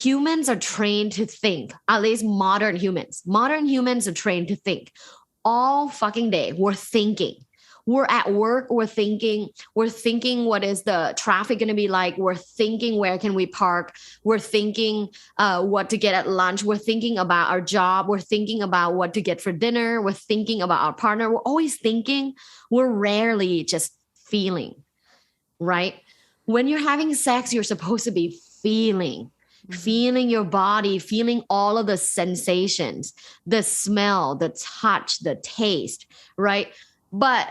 humans are trained to think, at least modern humans. Modern humans are trained to think all fucking day. We're thinking. We're at work, we're thinking what is the traffic going to be like. We're thinking where can we park. We're thinking what to get at lunch. We're thinking about our job. We're thinking about what to get for dinner. We're thinking about our partner. We're always thinking. We're rarely just feeling, right? When you're having sex, you're supposed to be feeling your body, feeling all of the sensations, the smell, the touch, the taste, right? But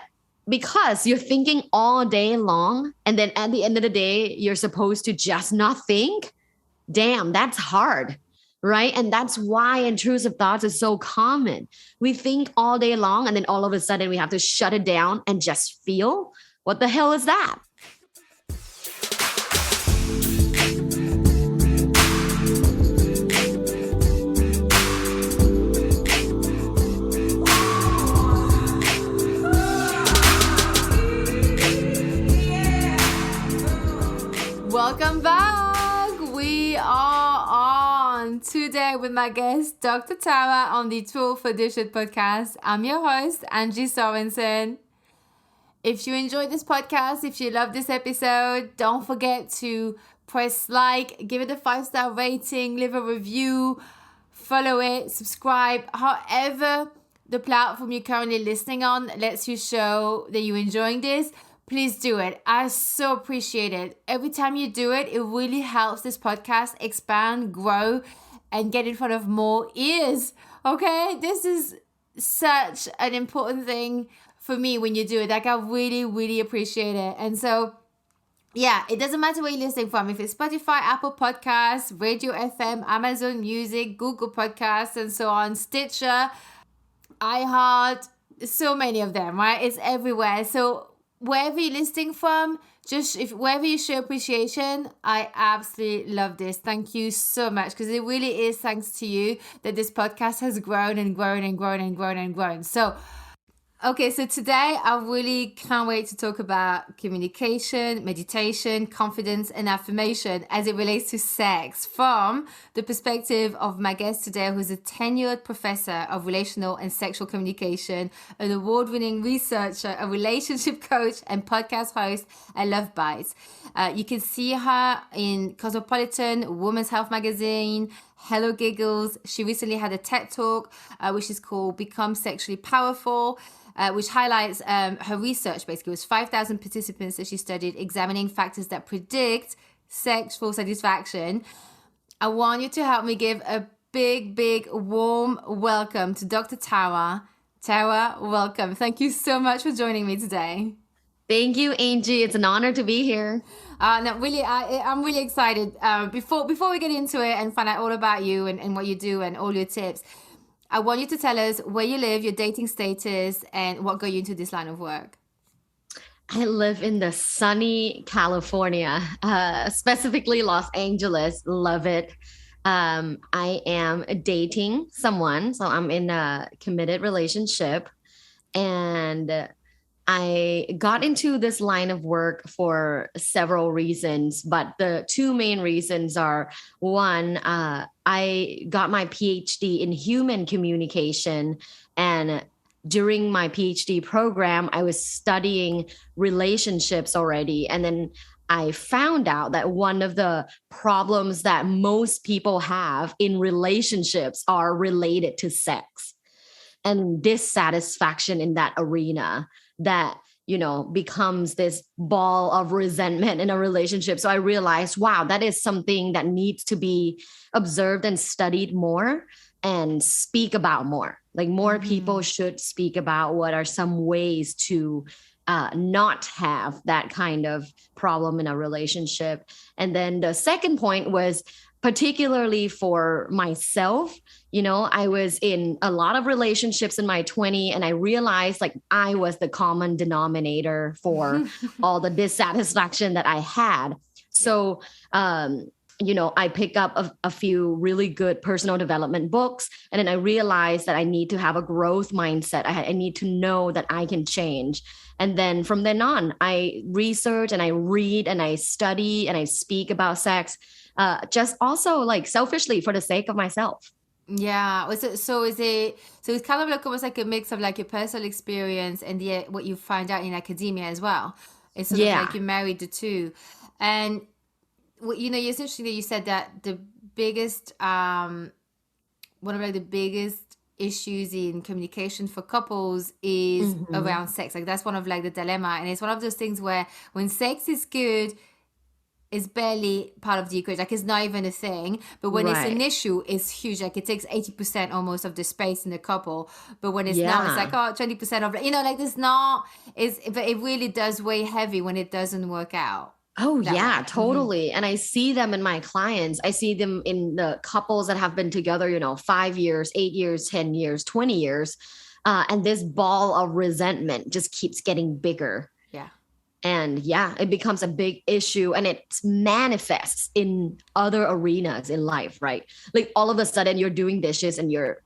because you're thinking all day long, and then at the end of the day, you're supposed to just not think, damn, that's hard, right? And that's why intrusive thoughts is so common. We think all day long, and then all of a sudden we have to shut it down and just feel. What the hell is that? Welcome back. We are on today with my guest, Dr. Tara, on the 12th edition podcast. I'm your host, Angie Sorensen. If you enjoyed this podcast, if you love this episode, don't forget to press like, give it a 5-star rating, leave a review, follow it, subscribe. However the platform you're currently listening on lets you show that you're enjoying this, please do it. I so appreciate it. Every time you do it, it really helps this podcast expand, grow, and get in front of more ears. Okay? This is such an important thing for me when you do it. Like, I really, really appreciate it. And so, yeah, it doesn't matter where you're listening from. If it's Spotify, Apple Podcasts, Radio FM, Amazon Music, Google Podcasts, and so on, Stitcher, iHeart, so many of them, right? It's everywhere. So wherever you're listening from, wherever you show appreciation, I absolutely love this. Thank you so much, because it really is thanks to you that this podcast has grown and grown and grown and grown and grown. So, okay, so today I really can't wait to talk about communication, meditation, confidence, and affirmation as it relates to sex from the perspective of my guest today, who's a tenured professor of relational and sexual communication, an award-winning researcher, a relationship coach, and podcast host at Love Bites. You can see her in Cosmopolitan, Women's Health Magazine, Hello Giggles. She recently had a TED Talk, which is called Become Sexually Powerful, which highlights her research. Basically, it was 5,000 participants that she studied, examining factors that predict sexual satisfaction. I want you to help me give a big, big, warm welcome to Dr. Tara. Tara, welcome. Thank you so much for joining me today. Thank you, Angie. It's an honor to be here. No, really, I'm really excited. Before we get into it and find out all about you and what you do and all your tips, I want you to tell us where you live, your dating status, and what got you into this line of work. I live in the sunny California, specifically Los Angeles. Love it. I am dating someone, so I'm in a committed relationship, and I got into this line of work for several reasons, but the two main reasons are, one, I got my PhD in human communication, and during my PhD program, I was studying relationships already. And then I found out that one of the problems that most people have in relationships are related to sex and dissatisfaction in that arena that, becomes this ball of resentment in a relationship. So I realized, wow, that is something that needs to be observed and studied more and speak about more. Like more people should speak about what are some ways to not have that kind of problem in a relationship. And then the second point was particularly for myself. I was in a lot of relationships in my 20s, and I realized like I was the common denominator for all the dissatisfaction that I had. So I pick up a few really good personal development books. And then I realized that I need to have a growth mindset. I need to know that I can change. And then from then on, I research and I read and I study and I speak about sex, just also like selfishly for the sake of myself. Yeah. So it's kind of like almost like a mix of like your personal experience and what you find out in academia as well. It's sort of like Yeah. you married the two. And it's interesting that you said that the biggest one of like the biggest issues in communication for couples is Hmm. around sex. Like that's one of like the dilemma, and it's one of those things where when sex is good, it's barely part of the equation. Like it's not even a thing. But when it's an Right. issue, it's huge. Like it takes 80% almost of the space in the couple. But when it's not, it's like, Yeah. oh, 20% of, like there's not, but it really does weigh heavy when it doesn't work out Oh, that yeah, way. totally. And I see them in my clients. I see them in the couples that have been together, 5 years, 8 years, 10 years, 20 years. And this ball of resentment just keeps getting bigger. Yeah. And yeah, it becomes a big issue and it manifests in other arenas in life, right? Like all of a sudden you're doing dishes and you're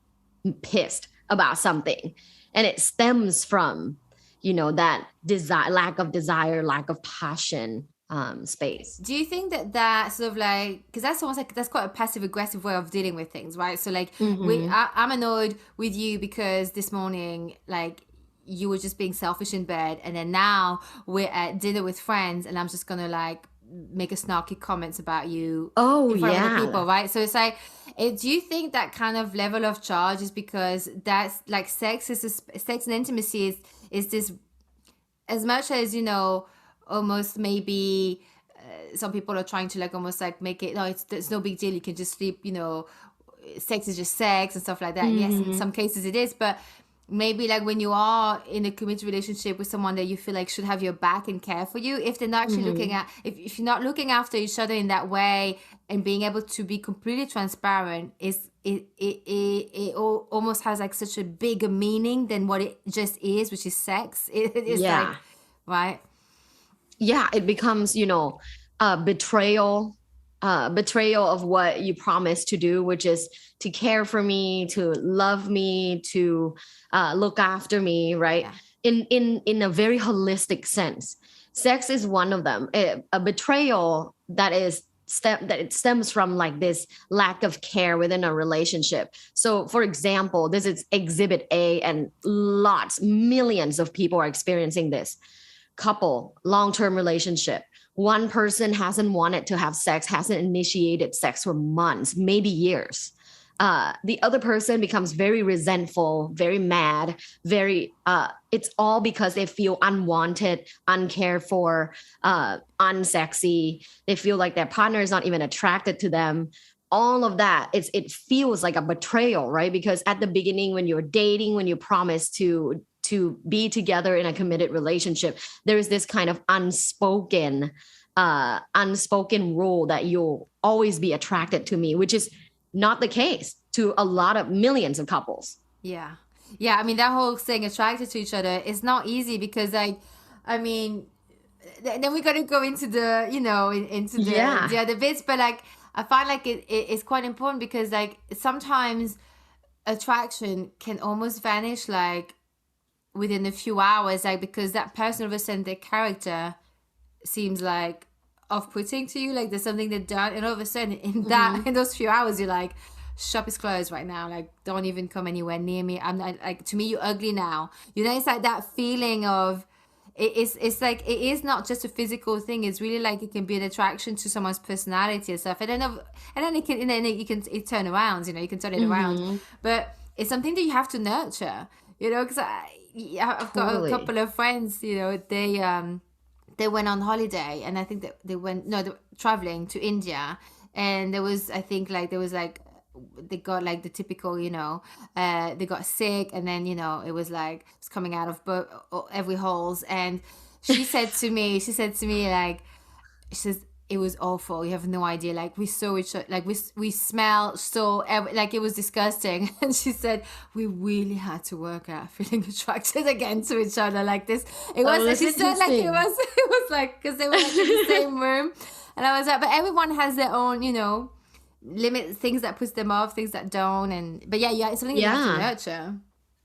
pissed about something. And it stems from, that desire, lack of desire, lack of passion, space. Do you think that sort of like, because that's almost like that's quite a passive aggressive way of dealing with things, right? So like Hmm. I'm annoyed with you because this morning like you were just being selfish in bed, and then now we're at dinner with friends, and I'm just gonna like make a snarky comments about you Oh, in front of other yeah. people, right? So it's like, do you think that kind of level of charge is because that's like sex and intimacy is this, as much as almost maybe some people are trying to like almost like make it, no, it's no big deal, you can just sleep, sex is just sex and stuff like that, and yes, in Hmm. some cases it is, but maybe like when you are in a committed relationship with someone that you feel like should have your back and care for you, if they're not actually looking Hmm. at, if you're not looking after each other in that way and being able to be completely transparent, is almost has like such a bigger meaning than what it just is, which is sex. It is like, Yeah. right. Yeah, it becomes, betrayal, betrayal of what you promised to do, which is to care for me, to love me, to look after me, right? Yeah. In a very holistic sense. Sex is one of them. A betrayal that it stems from like this lack of care within a relationship. So, for example, this is exhibit A, and millions of people are experiencing this. Couple, long-term relationship, one person hasn't wanted to have sex, hasn't initiated sex for months, maybe years. The other person becomes very resentful, very mad, very it's all because they feel unwanted, uncared for, unsexy. They feel like their partner is not even attracted to them. All of that, it feels like a betrayal, right? Because at the beginning, when you're dating, when you promise to be together in a committed relationship, there is this kind of unspoken rule that you'll always be attracted to me, which is not the case to a lot of millions of couples. Yeah. Yeah. I mean, that whole staying attracted to each other is not easy because, like, I mean, then we got to go into the, into the Yeah. other bits. But, like, I find like it's quite important because, like, sometimes attraction can almost vanish, like, within a few hours, like, because that person, all of a sudden, their character seems like off-putting to you, like there's something they've done, and all of a sudden Hmm. in those few hours you're like, shop is closed right now, like don't even come anywhere near me, I'm not, like, to me you're ugly now, it's like that feeling of it's like it is not just a physical thing, it's really like it can be an attraction to someone's personality and stuff, and then it turn around, you can turn it around, Hmm. but it's something that you have to nurture, because I've got a Totally. couple of friends, they went on holiday, and I think that they went, no, they were traveling to India, and there was, I think, like there was like they got like the typical, they got sick, and then it was like it's coming out of every holes, and she said to me like, she says, it was awful. You have no idea. Like we saw each other, like we smelled so like it was disgusting. And she said we really had to work at feeling attracted again to each other like this. It was. Oh, that's She said like interesting. it was like because they were like in the same room, and I was like, but everyone has their own, limit, things that puts them off, things that don't, and but yeah, it's something that you have to Yeah. nurture.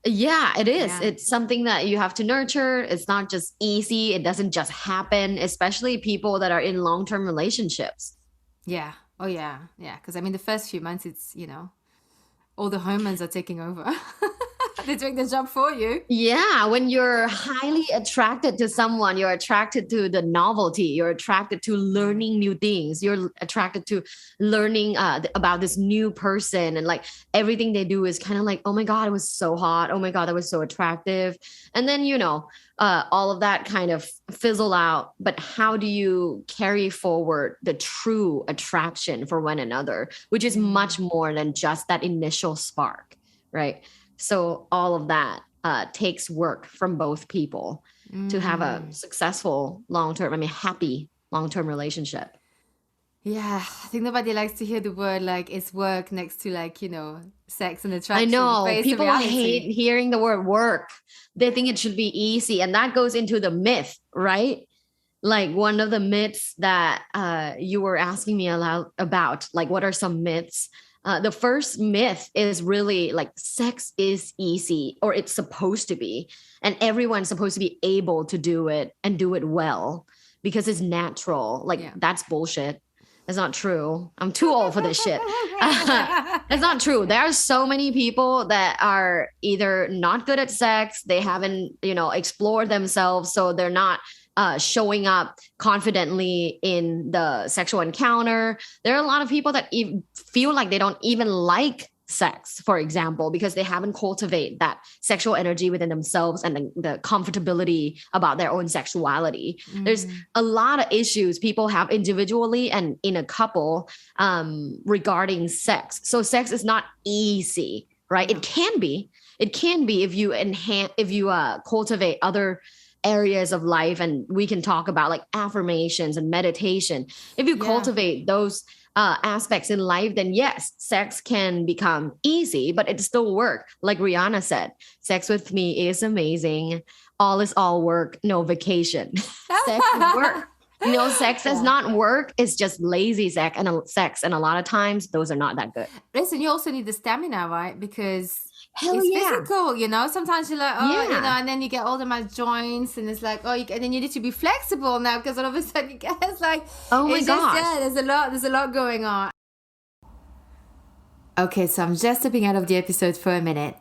Yeah, it is. Yeah. It's something that you have to nurture. It's not just easy. It doesn't just happen, especially people that are in long-term relationships. Yeah. Oh yeah. Yeah. Because I mean, the first few months, it's all the hormones are taking over. They're doing the job for you. Yeah, when you're highly attracted to someone, you're attracted to the novelty, you're attracted to learning new things, you're attracted to learning about this new person. And like everything they do is kind of like, oh my God, it was so hot. Oh my God, that was so attractive. And then, all of that kind of fizzle out. But how do you carry forward the true attraction for one another, which is much more than just that initial spark, right? So all of that takes work from both people to have a successful long-term, happy long-term relationship. Yeah, I think nobody likes to hear the word like it's work next to like, sex and I attraction, but know it's a people hate reality. hearing the word work. They think it should be easy. And that goes into the myth, right? Like one of the myths that you were asking me about, like what are some myths? The first myth is really like sex is easy or it's supposed to be. And everyone's supposed to be able to do it and do it well because it's natural. Like Yeah. that's bullshit. That's not true. I'm too old for this shit. That's not true. There are so many people that are either not good at sex, they haven't, explored themselves, so they're not showing up confidently in the sexual encounter. There are a lot of people that feel like they don't even like sex, for example, because they haven't cultivated that sexual energy within themselves and the comfortability about their own sexuality. There's a lot of issues people have individually and in a couple regarding sex. So sex is not easy, right? No. It can be. It can be if you cultivate other areas of life, and we can talk about like affirmations and meditation. If you cultivate those aspects in life, then yes, sex can become easy, but it still work. Like Rihanna said, sex with me is amazing. All is all work, no vacation. Sex is work. Sex does not work. It's just lazy sex, and a lot of times those are not that good. Listen, you also need the stamina, right? Because Hell it's yeah. physical, Sometimes you're like, Yeah. and then you get all the my joints, and it's like, and then you need to be flexible now because all of a sudden you get it's like, Oh my it's just, gosh. there's a lot going on. Okay, so I'm just stepping out of the episode for a minute.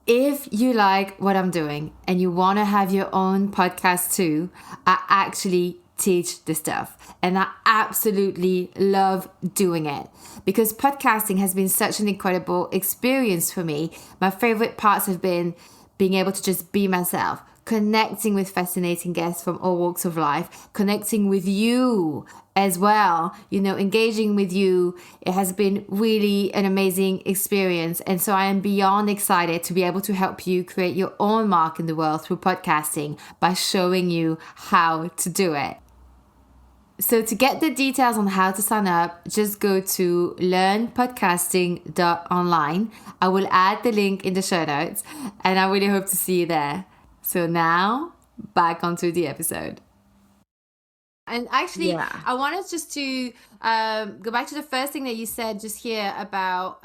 If you like what I'm doing and you want to have your own podcast too, I actually teach this stuff and I absolutely love doing it because podcasting has been such an incredible experience for me. My favorite parts have been being able to just be myself, connecting with fascinating guests from all walks of life, connecting with you as well, engaging with you. It has been really an amazing experience. And so I am beyond excited to be able to help you create your own mark in the world through podcasting by showing you how to do it. So to get the details on how to sign up, just go to learnpodcasting.online. I will add the link in the show notes and I really hope to see you there. So now back onto the episode. And actually, I wanted just to go back to the first thing that you said just here about,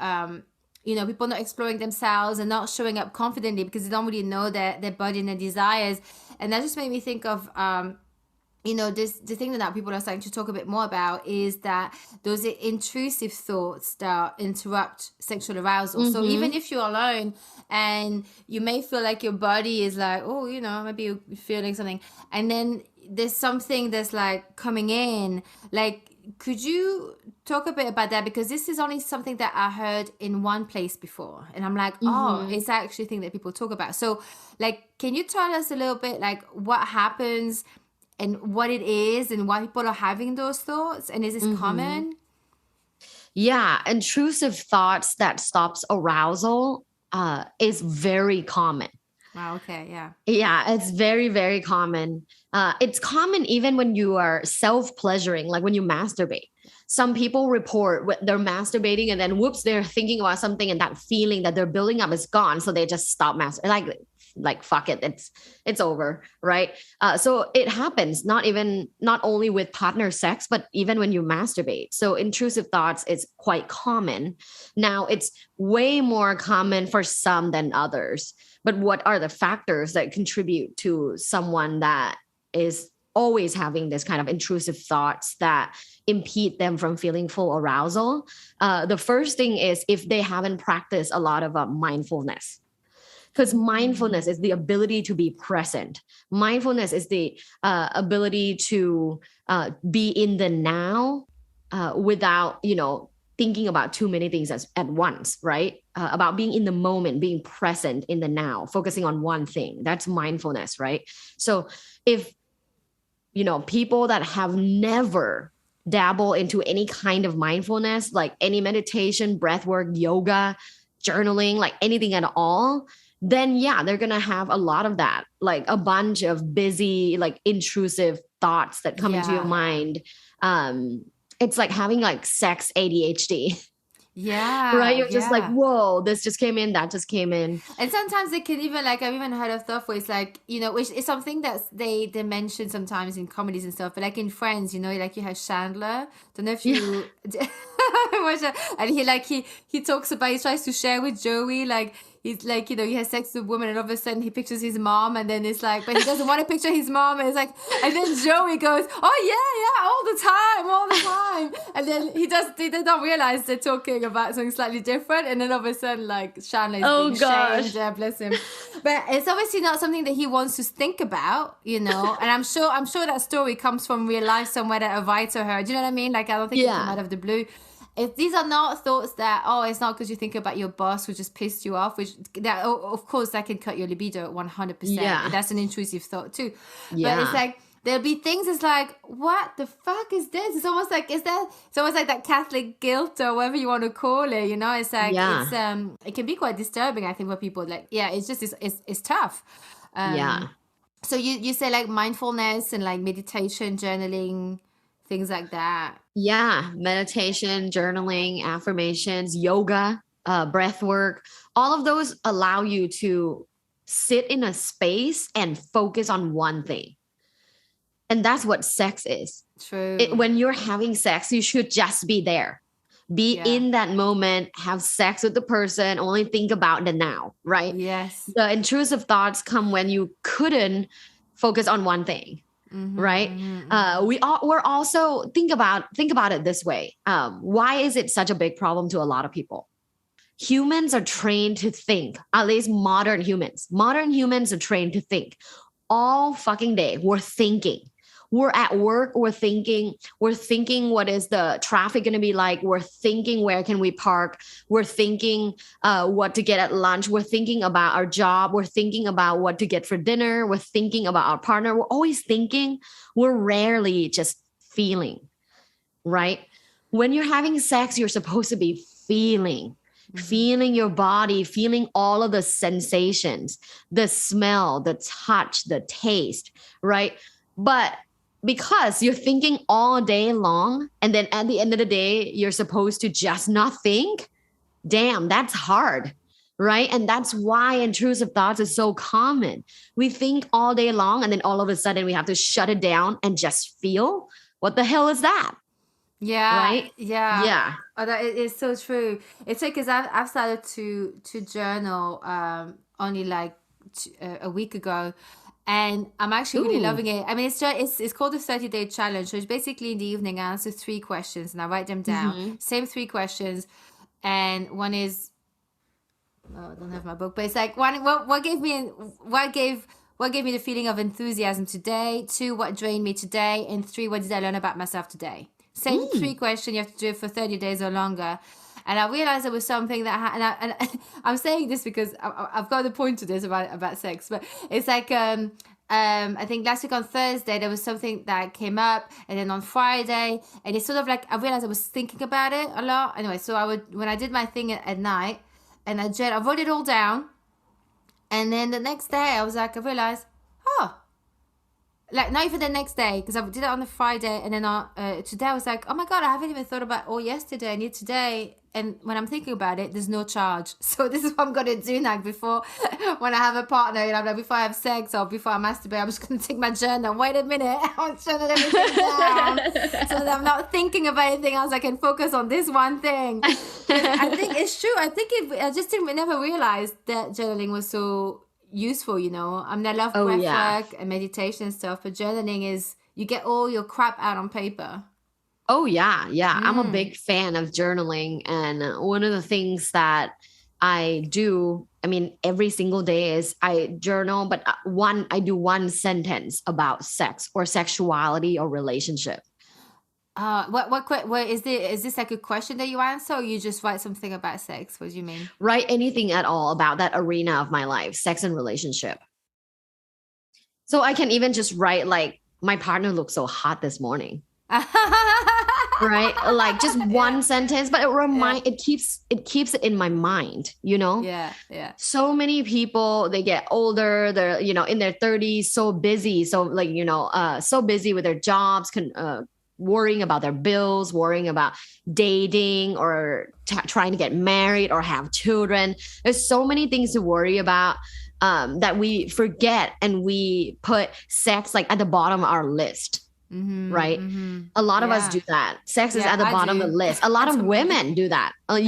people not exploring themselves and not showing up confidently because they don't really know their body and their desires. And that just made me think of, the thing that people are starting to talk a bit more about is that those intrusive thoughts that interrupt sexual arousal. So even if you're alone and you may feel like your body is like, maybe you're feeling something, and then there's something that's like coming in, like, could you talk a bit about that? Because this is only something that I heard in one place before. And I'm like, it's actually a thing that people talk about. So like, can you tell us a little bit like what happens and what it is and why people are having those thoughts? And is this common? Yeah. Intrusive thoughts that stops arousal is very common. Wow, okay, yeah. Yeah, it's very, very common. It's common even when you are self-pleasuring, like when you masturbate. Some people report they're masturbating and then whoops, they're thinking about something and that feeling that they're building up is gone. So they just stop masturbating. Like fuck it, it's over, right? So it happens not only with partner sex, but even when you masturbate. So intrusive thoughts is quite common. Now it's way more common for some than others. But what are the factors that contribute to someone that is always having this kind of intrusive thoughts that impede them from feeling full arousal? The first thing is if they haven't practiced a lot of mindfulness. Because mindfulness is the ability to be present. Mindfulness is the ability to be in the now without, thinking about too many things at once, right? About being in the moment, being present in the now, focusing on one thing. That's mindfulness, right? So if, people that have never dabbled into any kind of mindfulness, like any meditation, breath work, yoga, journaling, like anything at all, then yeah, they're going to have a lot of that, like a bunch of busy, like intrusive thoughts that come into your Yeah. mind. It's like having like sex ADHD, right? Yeah, You're just like, yeah. whoa, this just came in, that just came in. And sometimes they can even like I've even heard of stuff where it's like, which is something that they mention sometimes in comedies and stuff, but like in Friends, like you have Chandler. Don't know if Yeah. you watch that. And he talks about he tries to share with Joey like he's like, he has sex with a woman and all of a sudden he pictures his mom and then it's like but he doesn't want to picture his mom and it's like and then Joey goes, oh yeah, all the time. And then they don't realize they're talking about something slightly different and then all of a sudden like Chandler is Oh being gosh. shamed, bless him. But it's obviously not something that he wants to think about, and I'm sure that story comes from real life somewhere that a writer heard. Do you know what I mean? Like I don't think it came Yeah. out of the blue. These are not thoughts that it's not because you think about your boss who just pissed you off, which that of course that can cut your libido at 100%. Yeah. That's an intrusive thought too. Yeah. But it's like there'll be things. It's like, what the fuck is this? It's almost like it's almost like that Catholic guilt or whatever you want to call it. It's like it can be quite disturbing. I think for people like it's just it's tough. Yeah. So you say like mindfulness and like meditation, journaling, things like that. Yeah, meditation, journaling, affirmations, yoga, breath work, all of those allow you to sit in a space and focus on one thing. And that's what sex is. True. When you're having sex, you should just be there. Be in that moment, have sex with the person, only think about the now, right? Yes. The intrusive thoughts come when you couldn't focus on one thing. Right. We're also think about it this way. Why is it such a big problem to a lot of people? Humans are trained to think, at least modern humans are trained to think all fucking day. We're thinking. We're at work, we're thinking what is the traffic going to be like. We're thinking where can we park. We're thinking what to get at lunch. We're thinking about our job. We're thinking about what to get for dinner. We're thinking about our partner. We're always thinking. We're rarely just feeling, right? When you're having sex, you're supposed to be feeling your body, feeling all of the sensations, the smell, the touch, the taste, right? But because you're thinking all day long, and then at the end of the day, you're supposed to just not think, damn, that's hard, right? And that's why intrusive thoughts is so common. We think all day long, and then all of a sudden we have to shut it down and just feel. What the hell is that? Yeah. Right? Yeah. Yeah. Oh, that is so true. It's like because I've started to journal only like a week ago, and I'm actually really loving it. I mean, it's called the 30-day challenge. So it's basically in the evening I answer 3 questions and I write them down. Same 3 questions, and one is I don't have my book, but it's like what gave me the feeling of enthusiasm today? 2, what drained me today? And 3, what did I learn about myself today? Same 3 questions. You have to do it for 30 days or longer. And I realized it was something that, and I'm saying this because I've got a point to this about sex, but it's like, I think last week on Thursday, there was something that came up, and then on Friday, and it's sort of like, I realized I was thinking about it a lot. Anyway, so when I did my thing at night, and I wrote it all down, And then the next day I was like, I realized, oh, like not even the next day, because I did it on the Friday, and then today I was like, oh my god, I haven't even thought about all yesterday and yet today. And when I'm thinking about it, there's no charge. So this is what I'm gonna do now before when I have a partner, you know, like before I have sex or before I masturbate, I'm just gonna take my journal. Wait a minute, I'm journal everything down so that I'm not thinking of anything else. I can focus on this one thing. I think it's true. I just didn't never realized that journaling was so useful, you know. I mean, I love breath work and meditation and stuff, but journaling is, you get all your crap out on paper. Oh, yeah. Yeah. I'm a big fan of journaling. And one of the things that I do, I mean, every single day is I journal, but I do one sentence about sex or sexuality or relationship. What is this like a question that you answer, or you just write something about sex? What do you mean? Write anything at all about that arena of my life, sex and relationship. So I can even just write like, my partner looked so hot this morning. Right? Like just one sentence, but it keeps it in my mind, you know? Yeah. Yeah. So many people, they get older, they're, you know, in their 30s, so busy. So like, you know, so busy with their jobs, worrying about their bills, worrying about dating or trying to get married or have children. There's so many things to worry about that we forget, and we put sex like at the bottom of our list. Mm-hmm, right? Mm-hmm. A lot of us do that. Sex is at the bottom of the list. A lot of women do that. A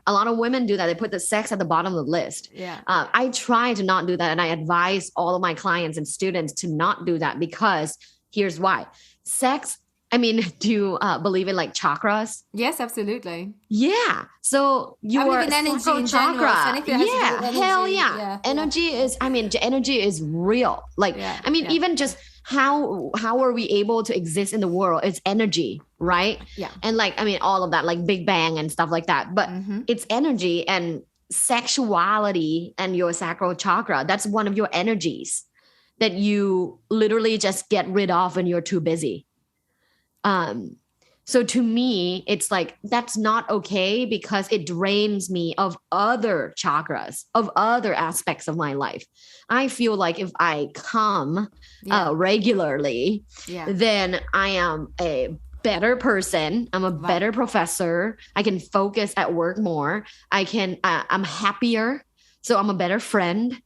lot of women do that. They put the sex at the bottom of the list. Yeah. I try to not do that. And I advise all of my clients and students to not do that, because here's why. Sex, I mean, do you believe in like chakras? Yes, absolutely. Yeah. So your energy in chakra. Yeah. Hell yeah. Energy is real. Like, even just how are we able to exist in the world? It's energy, right? Yeah. And like, I mean, all of that, like Big Bang and stuff like that. But it's energy, and sexuality and your sacral chakra, that's one of your energies that you literally just get rid of when you're too busy. So to me, it's like, that's not okay, because it drains me of other chakras, of other aspects of my life. I feel like if I come regularly, then I am a better person. I'm a better professor. I can focus at work more. I'm happier. So I'm a better friend.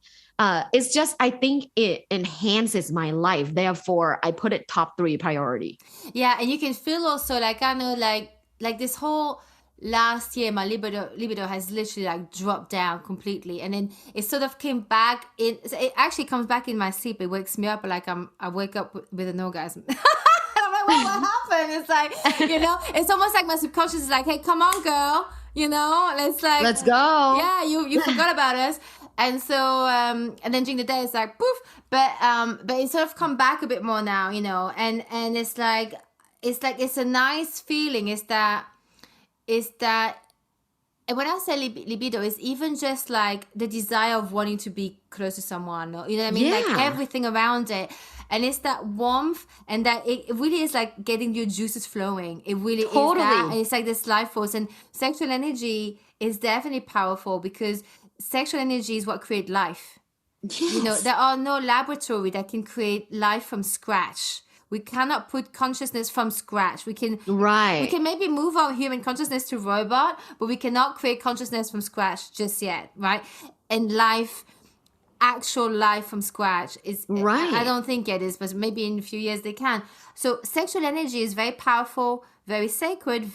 It's just, I think it enhances my life. Therefore, I put it top 3 priority. Yeah. And you can feel also like, I know, like this whole last year, my libido has literally like dropped down completely. And then it sort of came back it actually comes back in my sleep. It wakes me up like I wake up with an orgasm. I'm like, what happened? It's like, you know, it's almost like my subconscious is like, hey, come on, girl. You know, let's go. Yeah. You forgot about us. And so, and then during the day it's like poof, but it sort of come back a bit more now, you know, and it's a nice feeling. Is that, and when I say libido, it's even just like the desire of wanting to be close to someone, or, you know what I mean? Like everything around it. And it's that warmth, and that it really is like getting your juices flowing. It really is that. And it's like this life force. And sexual energy is definitely powerful, because sexual energy is what creates life. Yes. You know, there are no laboratory that can create life from scratch. We cannot put consciousness from scratch. We can maybe move our human consciousness to robot, but we cannot create consciousness from scratch just yet, right? And actual life from scratch is I don't think it is, but maybe in a few years they can. So sexual energy is very powerful, very sacred,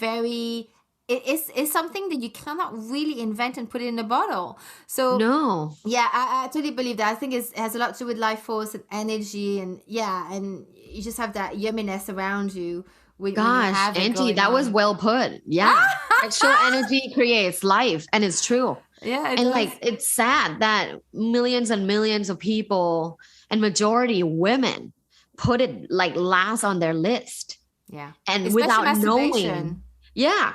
it's something that you cannot really invent and put it in a bottle. So no, I totally believe that. I think it has a lot to do with life force and energy, and and you just have that yumminess around you. Gosh, Angie, that was well put. Yeah, sexual energy creates life, and it's true. Yeah, and like, it's sad that millions and millions of people, and majority women, put it like last on their list. Yeah, and especially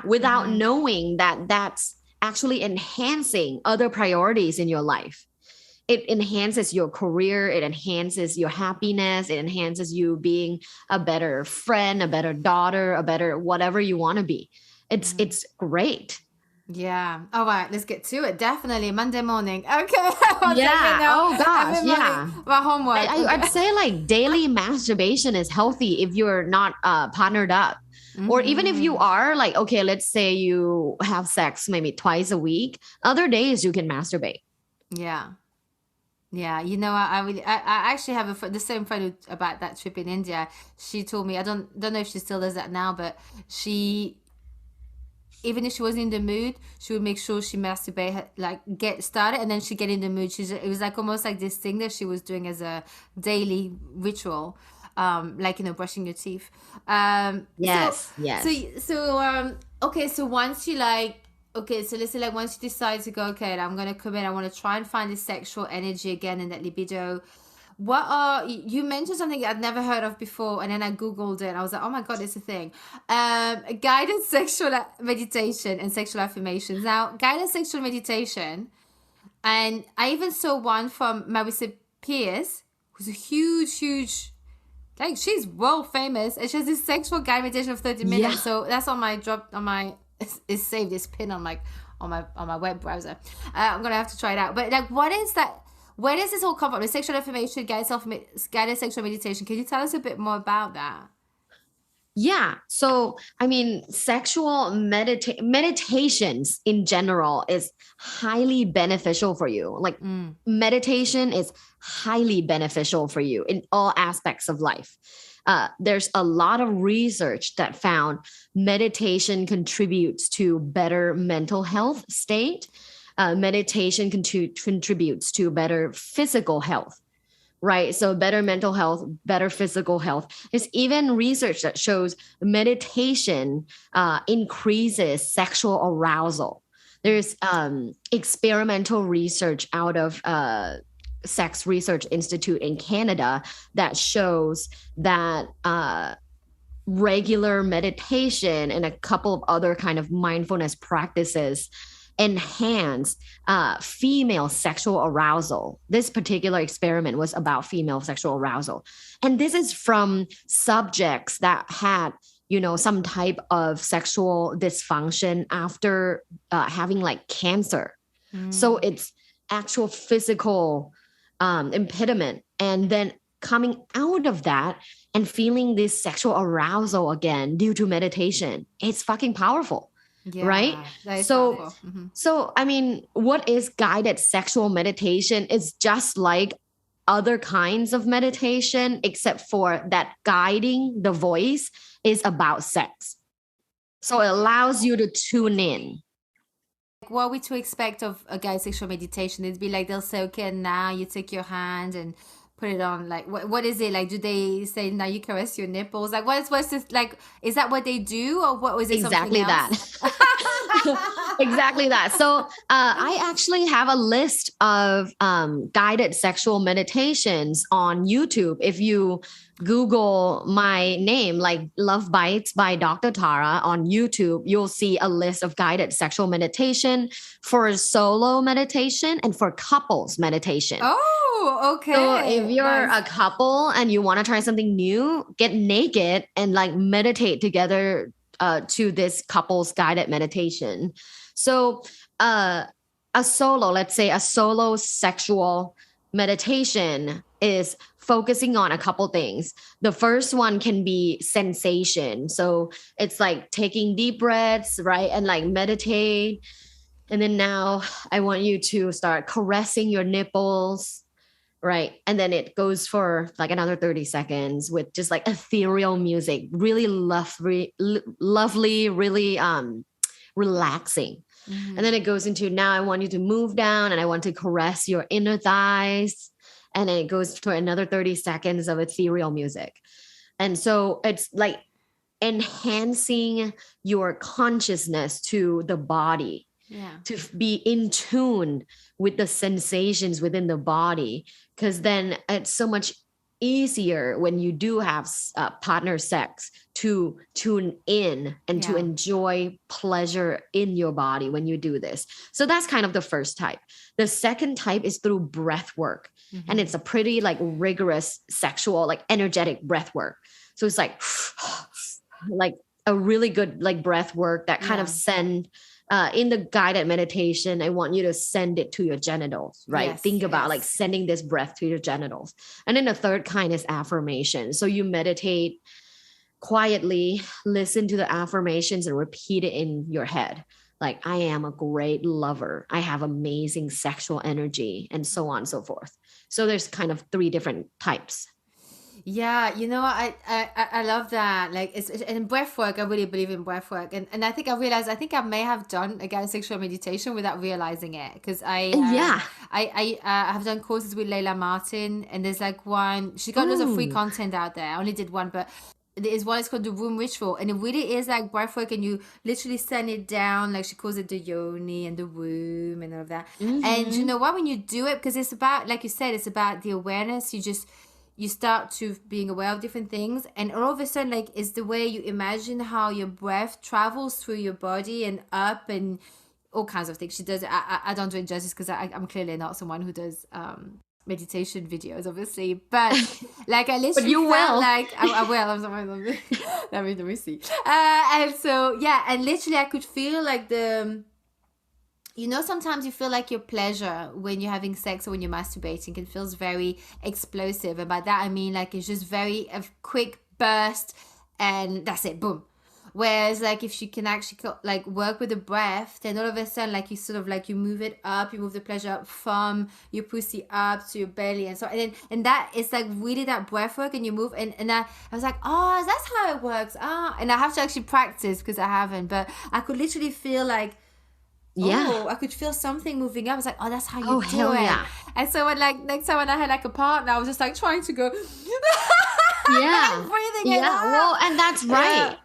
without knowing that that's actually enhancing other priorities in your life. It enhances your career. It enhances your happiness. It enhances you being a better friend, a better daughter, a better whatever you want to be. It's great. Yeah. All right, let's get to it. Definitely Monday morning. Okay. Once Yeah. Oh gosh. every morning, Yeah. my homework. I'd Okay. say like daily masturbation is healthy if you're not partnered up. Or even if you Mm-hmm. are like, okay, let's say you have sex maybe twice a week, other days you can masturbate. Yeah. Yeah, you know, I actually have the same friend about that trip in India. She told me, I don't know if she still does that now, but she, even if she wasn't in the mood, she would make sure she masturbate, like get started, and then she get in the mood. It was like almost like this thing that she was doing as a daily ritual, like brushing your teeth. Um, so Yes, so yes. okay, so once you like. Okay, so let's say like once you decide to go, okay, I'm gonna commit. I want to try and find this sexual energy again and that libido. What are you mentioned something I'd never heard of before, and then I googled it. And I was like, oh my god, it's a thing. Guided sexual meditation and sexual affirmations. Now, guided sexual meditation, and I even saw one from Marissa Pierce, who's a huge, like she's world famous, and she has this sexual guided meditation of 30 minutes. Yeah. So that's on my drop on my it's saved this pin on my web browser. I'm gonna have to try it out. But like, what is that? Where does this all come from? The sexual affirmation, guided sexual meditation. Can you tell us a bit more about that? Yeah. So, I mean, sexual meditations in general is highly beneficial for you. Like Mm. meditation is highly beneficial for you in all aspects of life. There's a lot of research that found meditation contributes to better mental health state. Meditation contributes to better physical health, right? So better mental health, better physical health. There's even research that shows meditation increases sexual arousal. There's experimental research out of Sex Research Institute in Canada that shows that regular meditation and a couple of other kind of mindfulness practices enhance female sexual arousal. This particular experiment was about female sexual arousal. And this is from subjects that had, some type of sexual dysfunction after having like cancer. So Mm. it's actual physical impediment. And then coming out of that and feeling this sexual arousal again due to meditation, it's fucking powerful, right? Yeah, that is So, powerful. Mm-hmm. so I mean, what is guided sexual meditation? It's just like other kinds of meditation, except for that guiding the voice is about sex. So it allows you to tune in. What are we to expect of a guided sexual meditation? It'd be like they'll say, okay, now you take your hand and put it on. Like, what is it? Like, do they say now you caress your nipples? Like, what's this? Like, is that what they do, or what was it? Something Exactly that. else? Exactly that. So I actually have a list of guided sexual meditations on YouTube. If you Google my name, like Love Bites by Dr. Tara on YouTube, you'll see a list of guided sexual meditation for solo meditation and for couples meditation. Oh, okay. So if you're Nice. a couple and you want to try something new, get naked and like meditate together to this couples guided meditation. So let's say a solo sexual meditation is focusing on a couple things. The first one can be sensation. So it's like taking deep breaths, right? And like meditate. And then now I want you to start caressing your nipples, right? And then it goes for like another 30 seconds with just like ethereal music, really lovely, really relaxing. Mm-hmm. And then it goes into now I want you to move down and I want to caress your inner thighs. And then it goes for another 30 seconds of ethereal music. And so it's like enhancing your consciousness to the body, Yeah. to be in tune with the sensations within the body, because then it's so much easier when you do have partner sex to tune in and to Yeah. enjoy pleasure in your body when you do this. So that's kind of the first type. The second type is through breath work. Mm-hmm. And it's a pretty like rigorous sexual, like energetic breath work. So it's like a really good like breath work that kind of send in the guided meditation, I want you to send it to your genitals, right? Yes, Think about like yes. sending this breath to your genitals. And then the third kind is affirmation. So you meditate quietly, listen to the affirmations and repeat it in your head. Like, I am a great lover. I have amazing sexual energy, and so on and so forth. So there's kind of three different types. Yeah, you know, I love that. Like, it's in breath work. I really believe in breath work, and I think I realized I think I may have done again sexual meditation without realizing it because Yeah. I have done courses with Layla Martin, and there's like one. She got loads of free Ooh. content out there. I only did one, but there's one. It's called the Womb Ritual, and it really is like breath work, and you literally send it down. Like she calls it the yoni and the womb and all of that. And you Mm-hmm. know what? When you do it, because it's about, like you said, it's about the awareness. You start to being aware of different things, and all of a sudden, like, it's the way you imagine how your breath travels through your body and up and all kinds of things. She does it. I don't do it justice because I'm clearly not someone who does meditation videos, obviously, but like I But literally you felt will. like I will. I'm sorry. Let me see. And so yeah, and literally I could feel like you know, sometimes you feel like your pleasure when you're having sex or when you're masturbating, it feels very explosive. And by that, I mean, like, it's just very a quick burst and that's it, boom. Whereas, like, if you can actually, like, work with the breath, then all of a sudden, like, you sort of, like, you move it up, you move the pleasure up from your pussy up to your belly. And so, and that is, like, really that breath work and you move. And I was like, oh, that's how it works. Ah, and I have to actually practice because I haven't. But I could literally feel, like, Yeah. oh, I could feel something moving up. I was like, oh, that's how you Oh, do hell it. yeah. And so when like next time when I had like a partner, I was just like trying to go Yeah. breathing it Yeah. out. Well, and that's right.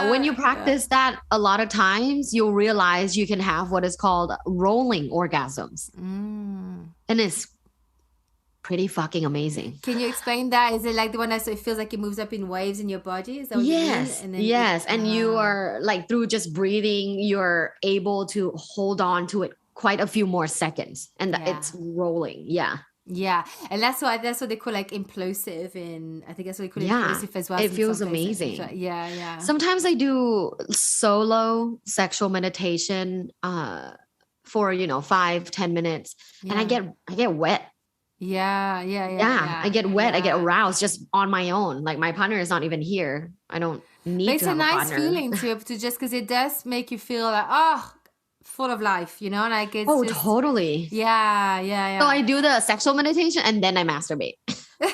When you Yeah. practice that a lot of times, you'll realize you can have what is called rolling orgasms. Mm. And it's pretty fucking amazing. Can you explain that? Is it like the one that so it feels like it moves up in waves in your body? Is that what you mean? Yes. And then it Yes. And you are like, through just breathing, you're able to hold on to it quite a few more seconds and yeah. it's rolling. Yeah. Yeah. And that's what they call like implosive in I think that's what they call Yeah. implosive as well It in some feels places. amazing. Yeah, yeah. Sometimes I do solo sexual meditation for 5-10 minutes and Yeah. I get wet. Yeah, Yeah, I get wet. I get yeah. aroused just on my own. Like my partner is not even here. I don't But need it's to a have a nice partner. feeling to just because it does make you feel like, oh, full of life, you know? Like it's Oh, just, totally. yeah, So yeah, I do the sexual meditation and then I masturbate. yeah.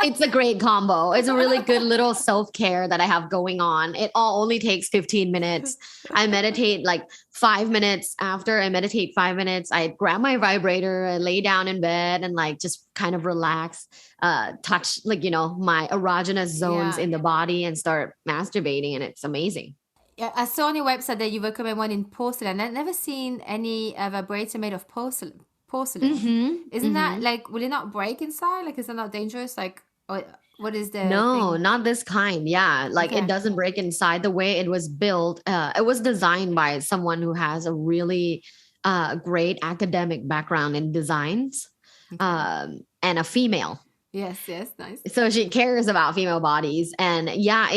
It's a great combo. It's a really good little self-care that I have going on. It all only takes 15 minutes. I meditate like 5 minutes. After I meditate 5 minutes, I grab my vibrator, I lay down in bed and like just kind of relax, touch like, my erogenous zones Yeah. in the body and start masturbating. And it's amazing. Yeah, I saw on your website that you recommend one in porcelain. I've never seen any vibrator made of porcelain. Porcelain. Mm-hmm. Isn't that Mm-hmm. like, will it not break inside? Like, is that not dangerous? Like, what is the No, thing? not this kind. Yeah. Like it Okay. doesn't break inside the way it was built. It was designed by someone who has a really great academic background in designs Okay. and a female. Yes, yes, nice. So she cares about female bodies. And yeah,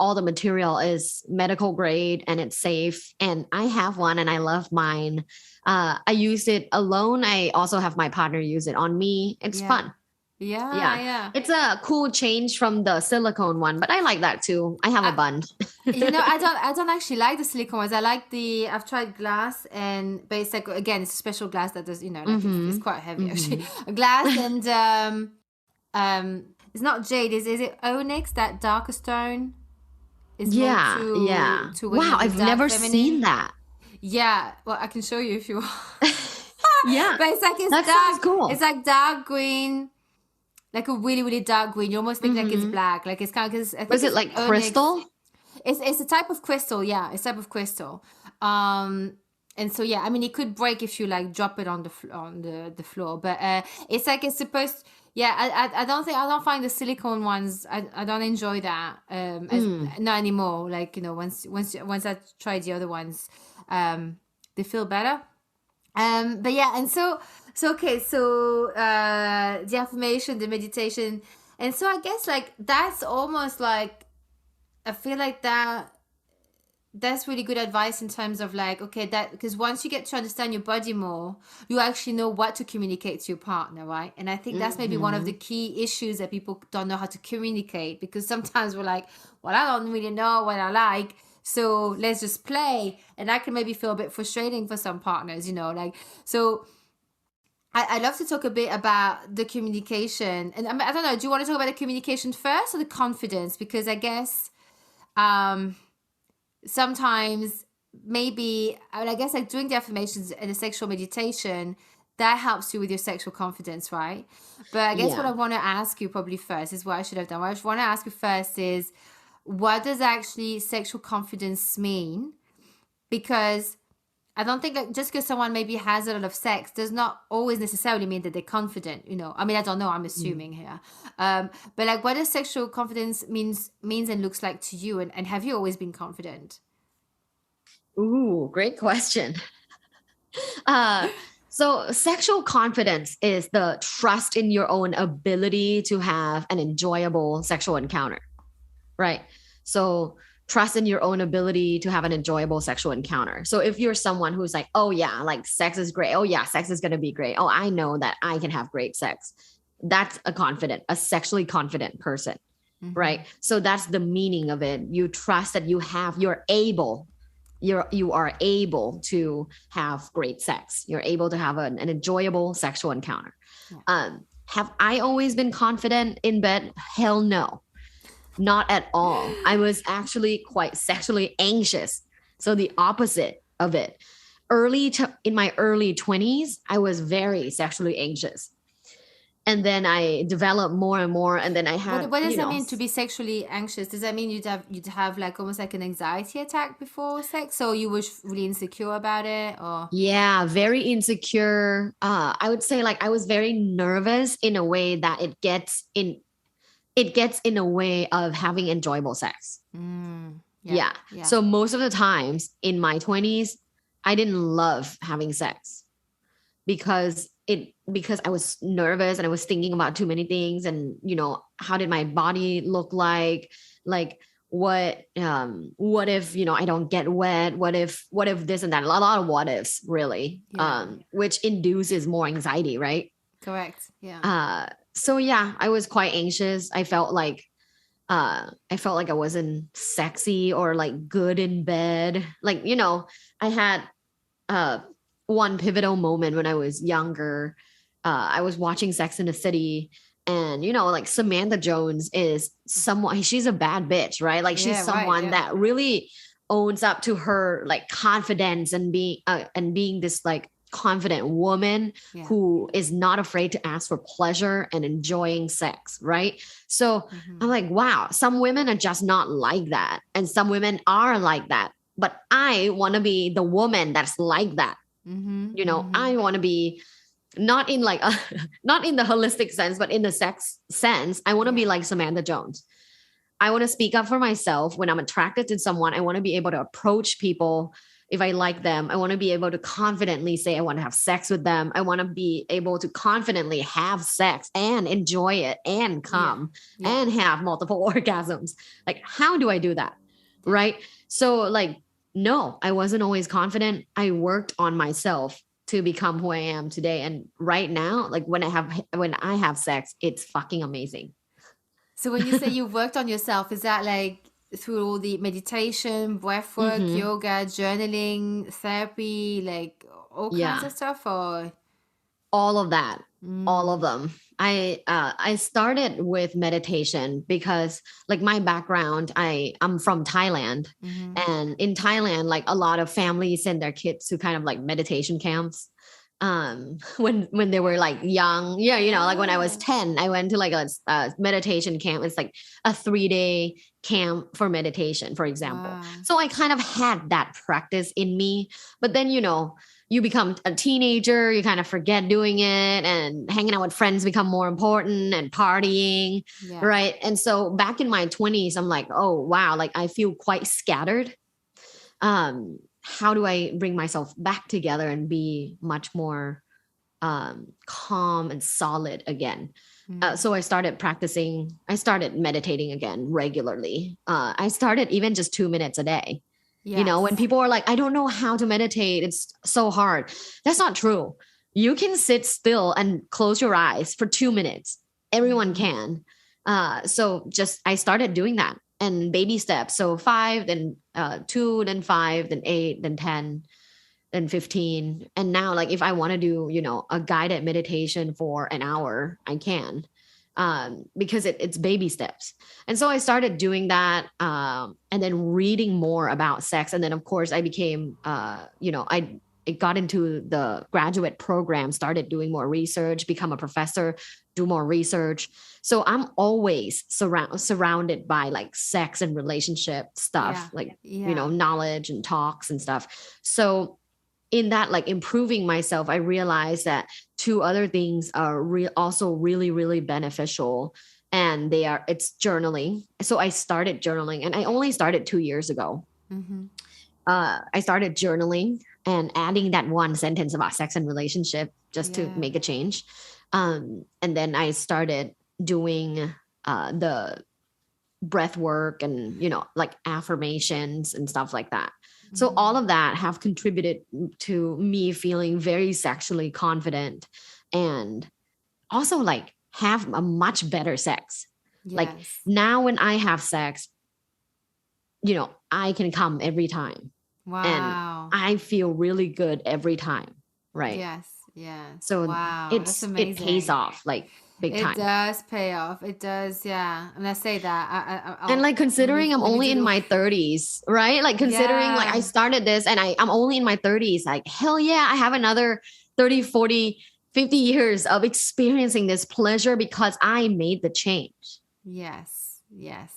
all the material is medical grade and it's safe. And I have one and I love mine. I use it alone. I also have my partner use it on me. It's Yeah. fun. Yeah, Yeah. yeah. It's a cool change from the silicone one, but I like that too. I have a bunch. You know, I don't actually like the silicone ones. I've tried glass but it's like again it's a special glass that does, you know, like it's Mm-hmm. quite heavy actually. Mm-hmm. A glass and it's not jade, is it onyx, that darker stone? Is more Yeah. Yeah. to when you Wow. have the I've dark never feminine. seen that. Yeah, well I can show you if you want. Yeah. But it's That dark. sounds cool. It's like dark green, like a really, really dark green. You almost think like it's Mm-hmm. black. Like it's kind of because I think Was it it's like onyx. crystal? It's a type of crystal, yeah. It's a type of crystal. And so yeah, I mean it could break if you like drop it on the floor. But it's like it's supposed. Yeah, I don't find the silicone ones. I don't enjoy that. Not anymore. Like once I tried the other ones, they feel better. But yeah, and so okay, so the affirmation, the meditation, and so I guess like that's almost like I feel like that That's really good advice in terms of like, okay, that because once you get to understand your body more, you actually know what to communicate to your partner, right? And I think that's maybe one of the Mm-hmm. key issues that people don't know how to communicate, because sometimes we're like, well, I don't really know what I like, so let's just play. And that can maybe feel a bit frustrating for some partners, like, so I love to talk a bit about the communication. And I don't know, do you want to talk about the communication first or the confidence? Because I guess um sometimes maybe, I guess like doing the affirmations and the sexual meditation, that helps you with your sexual confidence, right? But I guess what Yeah. I want to ask you probably first is what I should have done. What I want to ask you first is, what does actually sexual confidence mean? Because I don't think like just because someone maybe has a lot of sex does not always necessarily mean that they're confident. I mean, I don't know. I'm Mm. assuming here, but like, what does sexual confidence means and looks like to you? And have you always been confident? Ooh, great question. Uh, so sexual confidence is the trust in your own ability to have an enjoyable sexual encounter, right? So trust in your own ability to have an enjoyable sexual encounter. So if you're someone who's like, oh yeah, like sex is great. Oh yeah, sex is going to be great. Oh, I know that I can have great sex. That's a sexually confident person, Mm-hmm. right? So that's the meaning of it. You trust that you are able to have great sex. You're able to have an enjoyable sexual encounter. Yeah. Have I always been confident in bed? Hell no, not at all. I was actually quite sexually anxious. So the opposite of it. In my early 20s, I was very sexually anxious. And then I developed more and more. And then I What had, what does that mean to be sexually anxious? Does that mean you'd have like almost like an anxiety attack before sex, or you were really insecure about it, or? yeah, very insecure. I would say like I was very nervous in a way that it gets in a way of having enjoyable sex. Yeah, Yeah. yeah, So most of the times in my 20s, I didn't love having sex because I was nervous and I was thinking about too many things, and how did my body look like what if I don't get wet, what if this and that, a lot of what ifs really, yeah. which induces more anxiety, right? Correct. Yeah. So yeah, I was quite anxious. I felt like I wasn't sexy or like good in bed. Like, I had uh one pivotal moment when I was younger. I was watching Sex in the City, and like Samantha Jones is someone, she's a bad bitch, right? Like she's Yeah. Right. someone Yeah. that really owns up to her like confidence and being this like confident woman Yeah. who is not afraid to ask for pleasure and enjoying sex, right? So Mm-hmm. I'm like, wow, some women are just not like that, and some women are like that, but I want to be the woman that's like that. Mm-hmm. I Mm-hmm. want to be not in like not in the holistic sense, but in the sex sense. I want to Yeah. be like Samantha Jones. I want to speak up for myself when I'm attracted to someone. I want to be able to approach people if I like them. I want to be able to confidently say I want to have sex with them. I want to be able to confidently have sex and enjoy it and Yeah. come Yeah. and have multiple orgasms. Like, how do I do that? Yeah. Right. So, like, no, I wasn't always confident. I worked on myself to become who I am today. And right now, like when I have sex, it's fucking amazing. So when you say you worked on yourself, is that like through all the meditation, breath work, Hmm. yoga, journaling, therapy, like all kinds Yeah. of stuff, or? All of that, all of Mm. them. I started with meditation because like my background, I'm from Thailand, Mm-hmm. and in Thailand like a lot of families send their kids to kind of like meditation camps when they were like young. Yeah, like when I was Oh. 10, I went to like a meditation camp. It's like a 3-day camp for meditation, for example. Wow. So I kind of had that practice in me, but then you become a teenager, you kind of forget doing it, and hanging out with friends become more important, and partying, Yeah. right? And so back in my 20s, I'm like, oh wow, like I feel quite scattered. How do I bring myself back together and be much more calm and solid again? Mm. So I started meditating again regularly. I started even just 2 minutes a day. You know, when Yes. people are like, I don't know how to meditate, it's so hard. That's not true. You can sit still and close your eyes for 2 minutes. Everyone can. So just I started doing that and baby steps. So 5, then 2, then 5, then 8, then 10, then 15. And now, like, if I want to do, you know, a guided meditation for an hour, I can, because it's baby steps. And so I started doing that, and then reading more about sex. And then, of course, I became, you know, I got into the graduate program, started doing more research, become a professor, do more research. So I'm always surrounded by like sex and relationship stuff, like, you know, knowledge and talks and stuff. So in that, like, improving myself, I realized that two other things are also really, really beneficial. And it's journaling. So I started journaling, and I only started 2 years ago. I started journaling and adding that one sentence about sex and relationship just to make a change. And then I started doing the breath work and, you know, like affirmations and stuff like that. So all of that have contributed to me feeling very sexually confident, and also like have a much better sex. Like now when I have sex, you know, I can come every time. Wow. And I feel really good every time. Right. Yes. Yes. So wow. That's it amazing. pays off like big time. It does pay off. It does. Yeah. And I say that. And like considering I'm only in my 30s, right? Like considering like I started this and I'm only in my 30s, like, hell yeah, I have another 30, 40, 50 years of experiencing this pleasure because I made the change. Yes. Yes.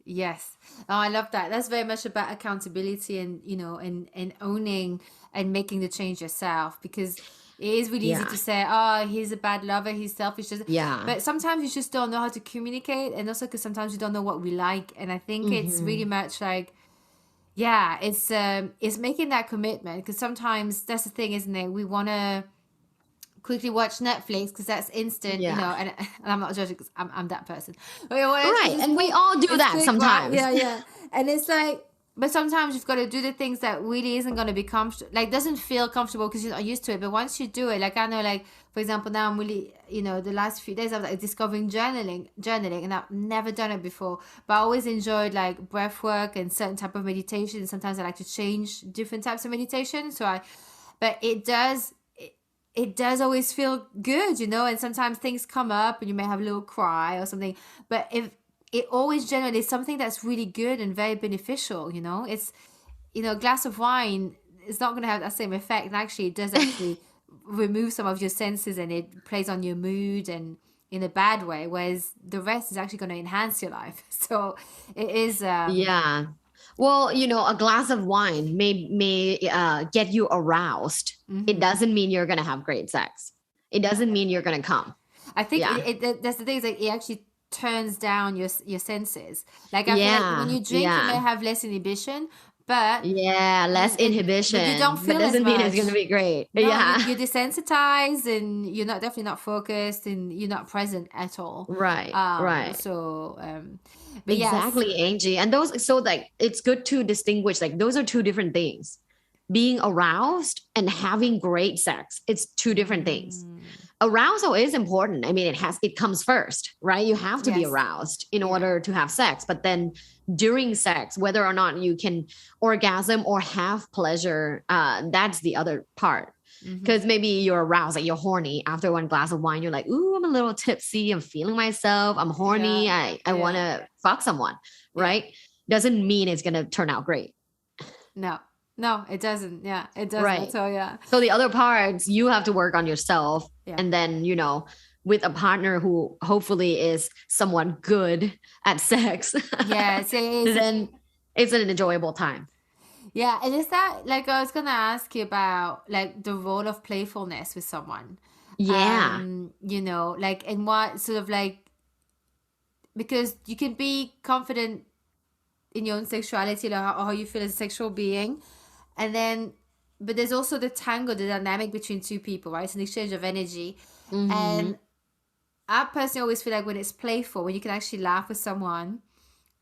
Yes. Oh, I love that. That's very much about accountability and, you know, and owning and making the change yourself, because it is really easy to say, oh, he's a bad lover, he's selfish. But sometimes you just don't know how to communicate, and also because sometimes you don't know what we like. And I think it's really much like, it's making that commitment, because sometimes that's the thing, isn't it? We want to quickly watch Netflix because that's instant, you know, and I'm not judging because I'm that person. Right, and we all do that quick, sometimes. Right? Yeah. And it's like, but sometimes you've got to do the things that really isn't going to be comfortable, like doesn't feel comfortable because you're not used to it. But once you do it, like I know, like for example, now I'm really, you know, the last few days I was like discovering journaling, and I've never done it before. But I always enjoyed like breath work and certain type of meditation. Sometimes I like to change different types of meditation. But it does always feel good, you know, and sometimes things come up and you may have a little cry or something. But if it always generally is something that's really good and very beneficial, you know, it's, you know, a glass of wine is not going to have that same effect. And actually it does actually remove some of your senses, and it plays on your mood and in a bad way, whereas the rest is actually going to enhance your life. So it is. Well, you know, a glass of wine may get you aroused. It doesn't mean you're going to have great sex. It doesn't mean you're going to come. I think that's the thing, is like it actually turns down your senses. Like I feel like when you drink, you may have less inhibition, but less inhibition. But you don't feel that doesn't as much. mean it's going to be great. No, you're desensitized, and you're definitely not focused, and you're not present at all. Right. So, but exactly, Angie. And those, so like it's good to distinguish. Like those are two different things. Being aroused and having great sex, it's two different things. Arousal is important. I mean, it comes first, right? You have to be aroused in order to have sex. But then during sex, whether or not you can orgasm or have pleasure, that's the other part. Because maybe you're aroused, like you're horny after one glass of wine. You're like, ooh, I'm a little tipsy. I'm feeling myself. I'm horny. I want to fuck someone, right? Doesn't mean it's going to turn out great. No, it doesn't. Yeah, it doesn't. Right. So, So the other parts, you have to work on yourself. And then, you know, with a partner who hopefully is someone good at sex. Yes, then it's an enjoyable time. Yeah. And is that, like, I was going to ask you about, like, the role of playfulness with someone. Yeah. You know, like, and what sort of, like, because you can be confident in your own sexuality, like how you feel as a sexual being. And then, but there's also the tango, the dynamic between two people, right? It's an exchange of energy. And I personally always feel like when it's playful, when you can actually laugh with someone,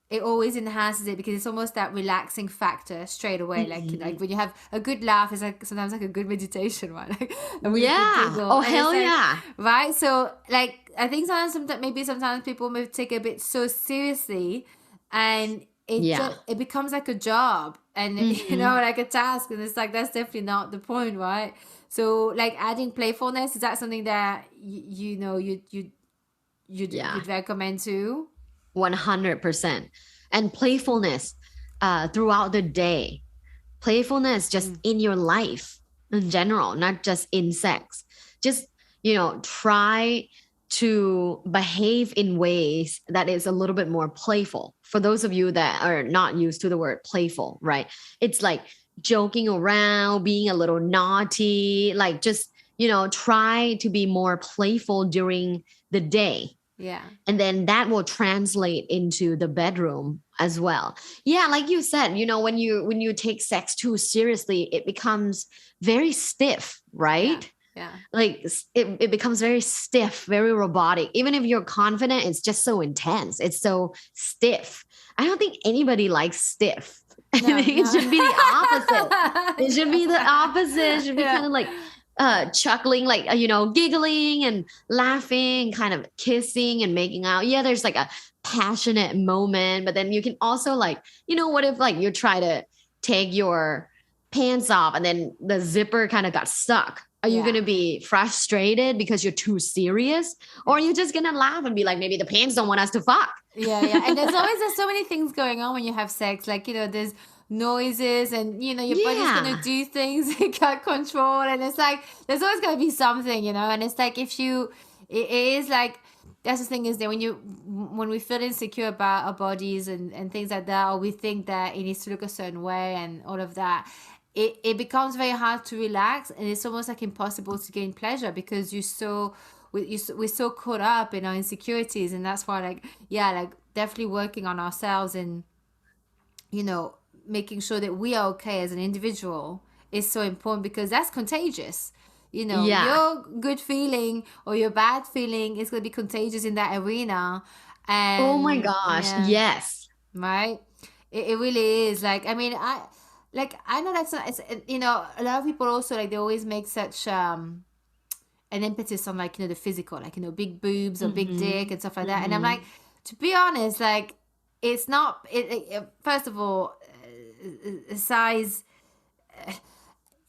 it always enhances it because it's almost that relaxing factor straight away. Like when you have a good laugh, it's like sometimes like a good meditation, right? Like a really good Yeah. giggle. Oh, And it's hell like, yeah. right? So like I think sometimes people may take it a bit so seriously, and Yeah. it becomes like a job and Hmm. like a task, and it's like that's definitely not the point, right? So like adding playfulness, is that something that Yeah. you'd recommend too? 100%. And playfulness throughout the day. Playfulness just Mm. in your life in general, not just in sex. Just, try to behave in ways that is a little bit more playful. For those of you that are not used to the word playful, right? It's like joking around, being a little naughty, like just, try to be more playful during the day, Yeah. and then that will translate into the bedroom as well. Yeah, like you said, when you take sex too seriously, it becomes very stiff, Yeah. right? Yeah. Like it becomes very stiff, very robotic. Even if you're confident, it's just so intense, it's so stiff. I don't think anybody likes stiff. I No, think it no. should be the opposite. It should be the Yeah. opposite. It should be Yeah. kind of like chuckling, like giggling and laughing, kind of kissing and making out. Yeah, there's like a passionate moment, but then you can also like, what if like you try to take your pants off and then the zipper kind of got stuck? Are you going Yeah. to be frustrated because you're too serious? Or are you just going to laugh and be like, maybe the pants don't want us to fuck? Yeah, yeah. And there's so many things going on when you have sex. Like, there's noises and your body's gonna Yeah. do things you can't control, and it's like there's always gonna be something, and it's like it is like that's the thing is that when we feel insecure about our bodies and things like that, or we think that it needs to look a certain way and all of that, it becomes very hard to relax, and it's almost like impossible to gain pleasure because we're so caught up in our insecurities. And that's why like yeah, like definitely working on ourselves and making sure that we are okay as an individual is so important because that's contagious. Yeah. Your good feeling or your bad feeling is going to be contagious in that arena. Oh my And gosh. yeah, Yes. right. It really is. Like, I mean, I know that's not, it's, a lot of people also like they always make such an impetus on like the physical, like big boobs or big dick Hmm. and stuff like that. And I'm like, Hmm. to be honest, like it's not. First of all, size.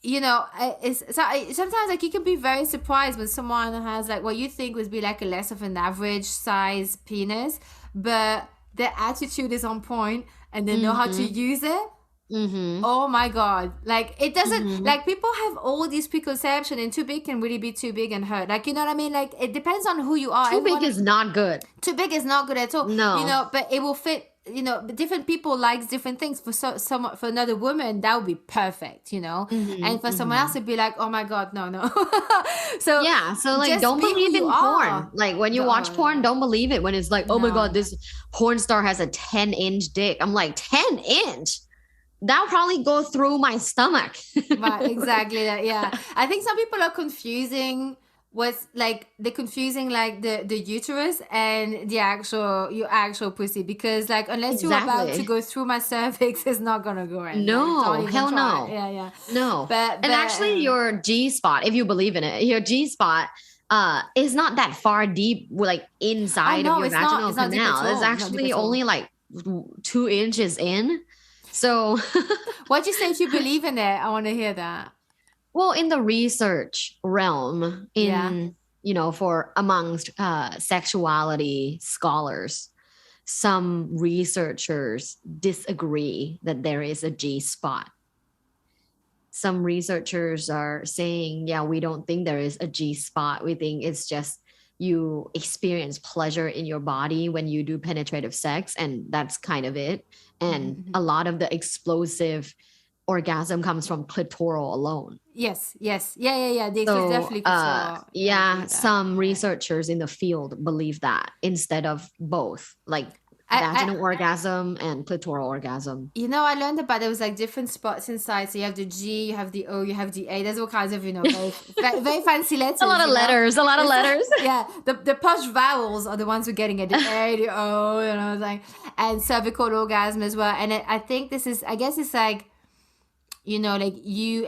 It's so sometimes like you can be very surprised when someone has like what you think would be like a less of an average size penis, but their attitude is on point and they know how to Hmm. use it. Hmm. Oh my god. Like it doesn't Hmm. like people have all these preconception and too big can really be too big and hurt. Like you know what I mean? Like it depends on who you are. Too big Everyone is not good. too big is not good at all. No. But it will fit, different people likes different things. For for another woman that would be perfect, Hmm. And for someone else Hmm. it'd be like, oh my god, no, no. So Yeah. So like just don't be who believe you in porn. are. Like when you watch porn, No, don't believe it when it's like, oh my God, no. this porn star has a 10-inch dick. I'm like, 10-inch? That'll probably go through my stomach. Right, exactly that. Yeah, I think some people are confusing what's like they're confusing like the uterus and your actual pussy, because like unless you're about to Exactly. go through my cervix, it's not gonna go in. Like don't No, even hell try. no. Yeah, yeah. No. But And actually your G spot, if you believe in it, your G spot is not that far deep like oh inside of no, your vaginal it's not deep at canal. It's all. Not deep actually at all. only like 2 inches in. So What'd you say if you believe in it? I want to hear that. well, in the research realm, Yeah. for amongst sexuality scholars, some researchers disagree that there is a G spot. Some researchers are saying, yeah, we don't think there is a G spot. We think it's just you experience pleasure in your body when you do penetrative sex, and that's kind of it. And Mm-hmm. a lot of the explosive orgasm comes from clitoral alone. Yes, yes. Yeah, yeah, yeah. The experience So, definitely control. Yeah, I agree yeah, with that. some Yeah. researchers in the field believe that instead of both. Like, vaginal orgasm and clitoral orgasm. I learned about there was like different spots inside. So you have the G, you have the O, you have the A. There's all kinds of, very fancy letters. A lot of letters, a lot of letters. Yeah, the posh vowels are the ones we're getting at the A, the O, like, and cervical orgasm as well. And I think this is, I guess it's like, like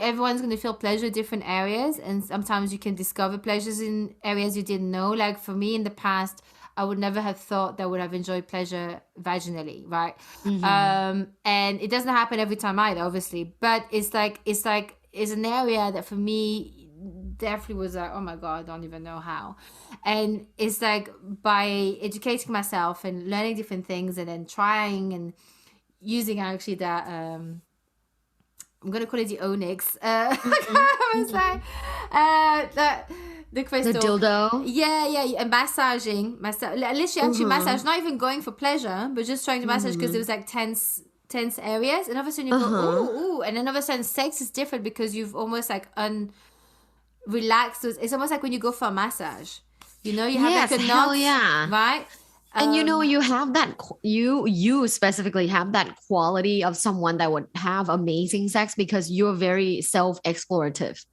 everyone's going to feel pleasure in different areas. And sometimes you can discover pleasures in areas you didn't know. Like for me in the past, I would never have thought that I would have enjoyed pleasure vaginally, right? And it doesn't happen every time either, obviously. But it's an area that for me definitely was like, oh my God, I don't even know how. And it's like by educating myself and learning different things and then trying and using actually that, I'm going to call it the onyx. It's like, the crystal, the dildo, and massaging, literally actually massage, not even going for pleasure, but just trying to massage because there was like tense areas, and all of a sudden you go ooh, and then all of a sudden sex is different because you've almost like relaxed. It's almost like when you go for a massage, you have like a knot, right? And you have that, you specifically have that quality of someone that would have amazing sex because you're very self-explorative.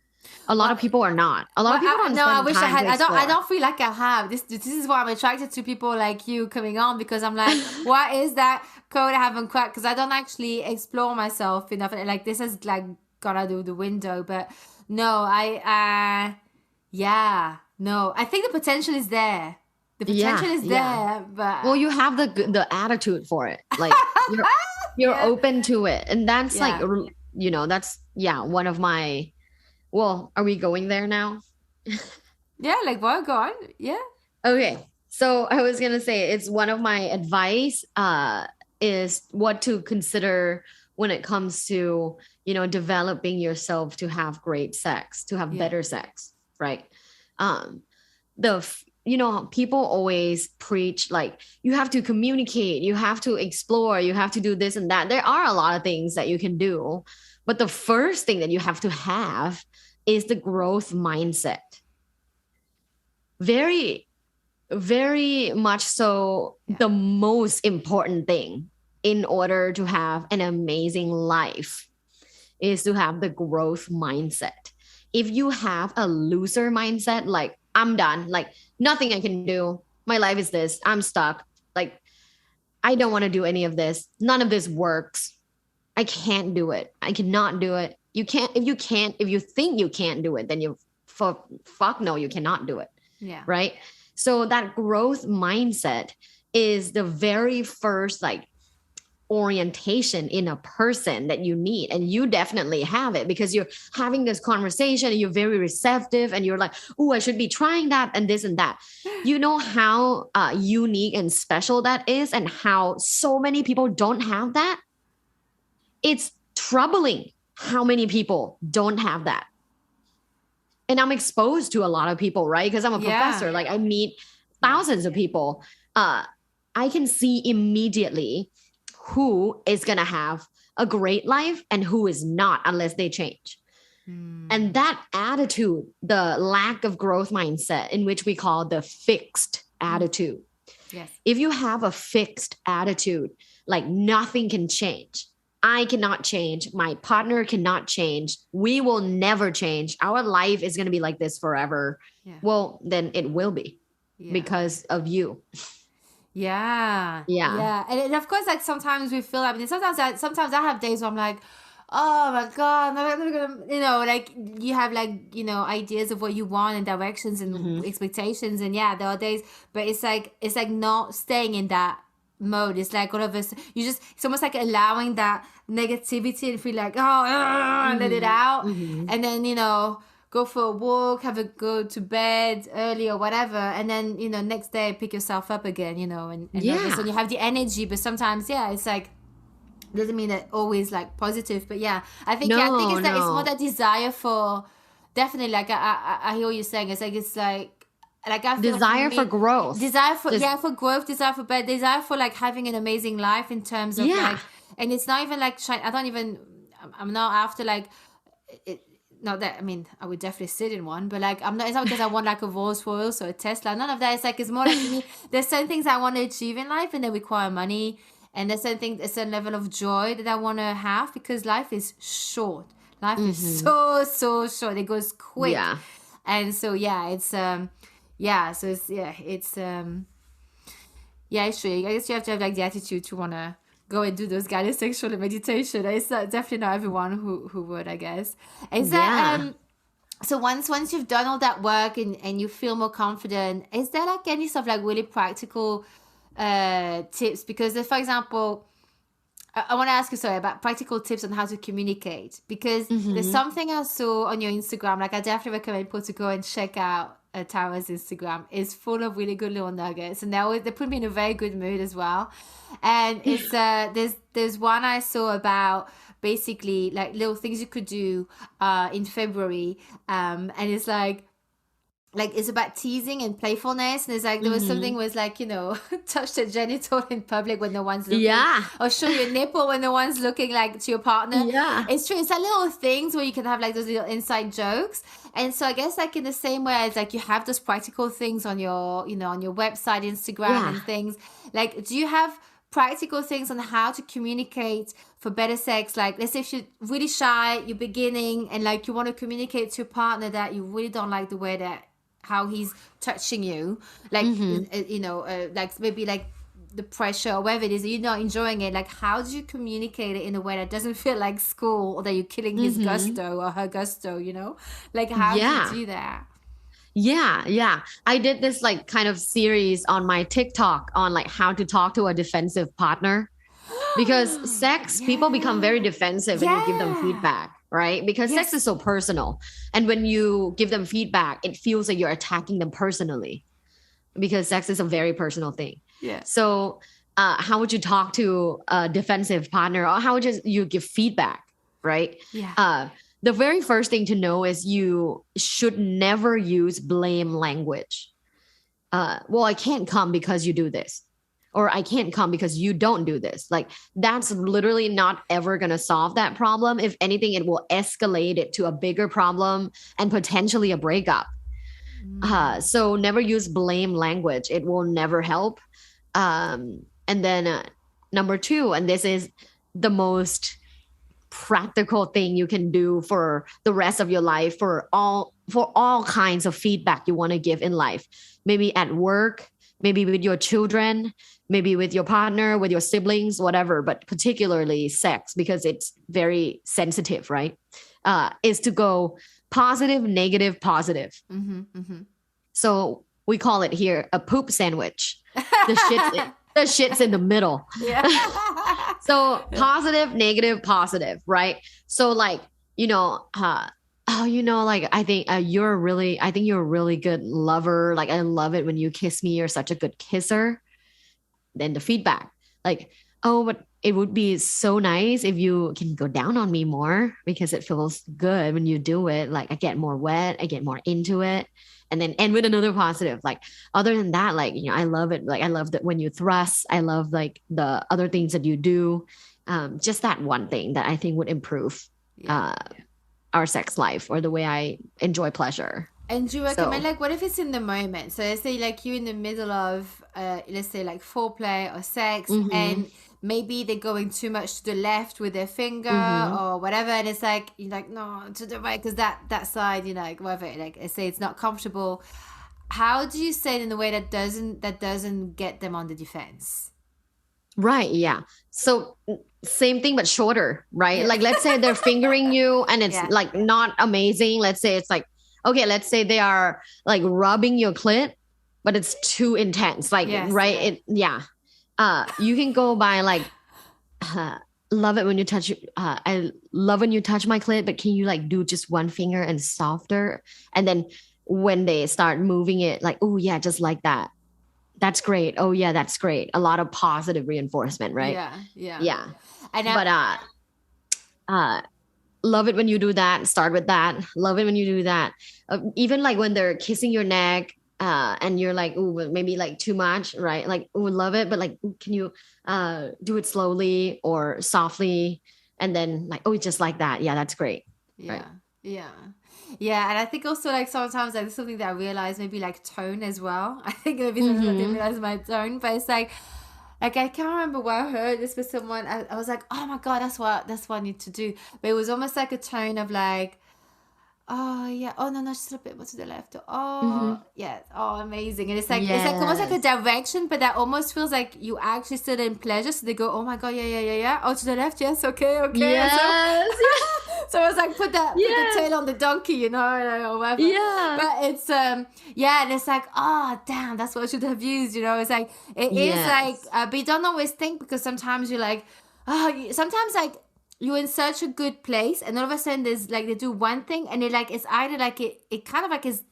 A lot of people are not. A lot of people don't. No, I wish I had. I don't feel like I have. This is why I'm attracted to people like you coming on, because I'm like, what is that code I haven't cracked? Because I don't actually explore myself enough. Like this has like gone out of the window. But no, I think the potential is there. The potential is there, but you have the attitude for it. Like you're open to it, and that's like that's one of my. Well, are we going there now? Yeah, like what? Go on. Yeah. Okay. So I was going to say, it's one of my advice is what to consider when it comes to, developing yourself to have great sex, to have better sex, right? People always preach like you have to communicate, you have to explore, you have to do this and that. There are a lot of things that you can do, but the first thing that you have to have is the growth mindset. Very, very much so the most important thing in order to have an amazing life is to have the growth mindset. If you have a loser mindset, like I'm done, like nothing I can do, my life is this, I'm stuck, like I don't want to do any of this, none of this works, I can't do it, I cannot do it. You can't, if you think you can't do it, then you fuck no, you cannot do it. Yeah. Right. So that growth mindset is the very first like orientation in a person that you need. And you definitely have it because you're having this conversation and you're very receptive and you're like, oh, I should be trying that and this and that. You know how unique and special that is and how so many people don't have that? It's troubling how many people don't have that. And I'm exposed to a lot of people, right? Because I'm a professor. Like I meet thousands of people. I can see immediately who is going to have a great life and who is not unless they change. And that attitude, the lack of growth mindset, in which we call the fixed attitude. Yes. If you have a fixed attitude, like nothing can change. I cannot change. My partner cannot change. We will never change. Our life is going to be like this forever. Yeah. Well, then it will be because of you. Yeah. And of course, like sometimes we feel, I mean, sometimes I have days where I'm like, oh my God, I'm never gonna, like you have like, ideas of what you want and directions and expectations. And there are days, but it's like not staying in that mode. It's like all of us, it's almost like allowing that negativity and feel like, let it out. And then, go for a walk, go to bed early or whatever. And then, next day pick yourself up again, and so you have the energy, but sometimes, it's like, doesn't mean that always like positive, but I think it's more that desire for, definitely, like I hear what you're saying. It's like I feel desire for for growth, desire for for growth, desire for better, desire for like having an amazing life in terms of like, and it's not even like I'm not after like not that, I mean, I would definitely sit in one, but like, I'm not, it's not because I want like a Rolls Royce or a Tesla. None of that. It's like, it's more like me, there's certain things I want to achieve in life and they require money. And there's certain things, a certain level of joy that I want to have because life is short. Life is so short. It goes quick. Yeah. And so, yeah, it's true. I guess you have to have like the attitude to want to go and do those guided sexual meditation. It's definitely not everyone who would, I guess. Is that so once you've done all that work and you feel more confident, is there like any sort of like really practical tips? Because for example, I want to ask you, sorry, about practical tips on how to communicate, because there's something I saw on your Instagram. Like, I definitely recommend people to go and check out Tara's Instagram. It's full of really good little nuggets, and they put me in a very good mood as well. And it's there's one I saw about basically like little things you could do in February, and it's like it's about teasing and playfulness. And it's like there was something was like, touch the genital in public when no one's looking. Yeah. Or show your nipple when no one's looking, like to your partner. Yeah. It's true. It's like little things where you can have like those little inside jokes. And so I guess like in the same way as like you have those practical things on your, on your website, Instagram and things, like do you have practical things on how to communicate for better sex? Like, let's say if you're really shy, you're beginning, and like you want to communicate to your partner that you really don't like the way that how he's touching you, like like maybe like the pressure or whatever it is, you're not enjoying it. Like, how do you communicate it in a way that doesn't feel like school or that you're killing his gusto or her gusto? Like, how do you do that? Yeah. I did this like kind of series on my TikTok on like how to talk to a defensive partner, because people become very defensive when you give them feedback. Right? Because sex is so personal. And when you give them feedback, it feels like you're attacking them personally, because sex is a very personal thing. Yeah. So how would you talk to a defensive partner, or how would you give feedback? Right? Yeah. The very first thing to know is you should never use blame language. Well, I can't come because you do this. Or I can't come because you don't do this. Like, that's literally not ever going to solve that problem. If anything, it will escalate it to a bigger problem and potentially a breakup. So never use blame language. It will never help. And then number 2, and this is the most practical thing you can do for the rest of your life, for all kinds of feedback you want to give in life, maybe at work, maybe with your children, maybe with your partner, with your siblings, whatever, but particularly sex, because it's very sensitive, right? Is to go positive, negative, positive. So we call it here a poop sandwich. The shit's in the middle. Yeah. So positive, negative, positive, right? So like, like, I think you're a really good lover. Like, I love it when you kiss me. You're such a good kisser. Then the feedback, like, oh, but it would be so nice if you can go down on me more, because it feels good when you do it. Like, I get more wet, I get more into it. And then end with another positive. Like, other than that, like, I love it. Like, I love that when you thrust. I love like the other things that you do. Just that one thing that I think would improve our sex life, or the way I enjoy pleasure. And do you recommend, like, what if it's in the moment? So let's say like you're in the middle of, let's say like foreplay or sex, and maybe they're going too much to the left with their finger or whatever. And it's like, you're like, no, to the right, because that side, like whatever, like I say, it's not comfortable. How do you say it in a way that doesn't get them on the defense? Right. Yeah. So same thing, but shorter, right? Yeah. Like, let's say they're fingering you and it's like not amazing. Let's say it's like, okay, let's say they are like rubbing your clit, but it's too intense. Like, right. You can go by like, love it when you touch, I love when you touch my clit, but can you like do just one finger and softer? And then when they start moving it, like, oh yeah, just like that. That's great. Oh yeah, that's great. A lot of positive reinforcement, right? Yeah. Love it when you do that. Start with that. Love it when you do that. Even like when they're kissing your neck, and you're like, ooh, maybe like too much, right? Like, ooh, love it, but like, can you do it slowly or softly? And then like, oh, just like that. Yeah, that's great. Yeah. Right? Yeah. Yeah. And I think also like sometimes like something that I realize maybe like tone as well. I think maybe sometimes I didn't Mm-hmm. realize my tone, but it's like I can't remember where I heard this with someone. I was like, oh my God, that's what I need to do. But it was almost like a tone of like, oh yeah. Oh no, no, just a little bit more to the left. Oh Mm-hmm. yeah. Oh amazing. And it's like almost like a Yes. direction, but that almost feels like you actually still in pleasure. So they go, oh my God, yeah, yeah, yeah, yeah. Oh, to the left, yes, okay, okay. And so Yes. so I was like, put the Yeah. tail on the donkey, or whatever. Yeah. But it's yeah, and it's like, oh damn, that's what I should have used. It's like it is like, Yes. but you don't always think, because sometimes you're like, sometimes like you're in such a good place, and all of a sudden there's like they do one thing, and it like it's either like it kind of like is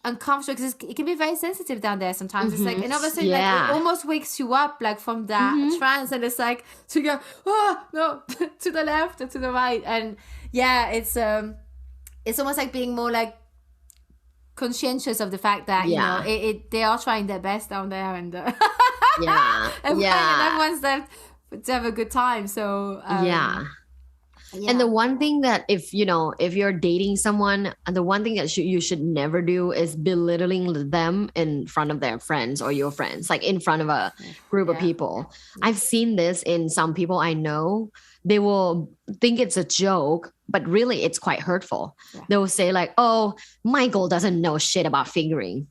uncomfortable, because it can be very sensitive down there sometimes. It's like, Mm-hmm. and all of a sudden like it Yeah. almost wakes you up like from that Mm-hmm. trance, and it's like to go, oh no, to the left or to the right. And yeah, it's almost like being more like conscientious of the fact that Yeah. they are trying their best down there, and Yeah. and Yeah. everyone's there to have a good time. So Yeah. And yeah. the one thing that if you're dating someone, and the one thing that you should never do is belittling them in front of their friends or your friends, like in front of a group of Yeah. people. I've seen this in some people I know. They will think it's a joke, but really it's quite hurtful. Yeah. They will say like, "Oh, Michael doesn't know shit about fingering."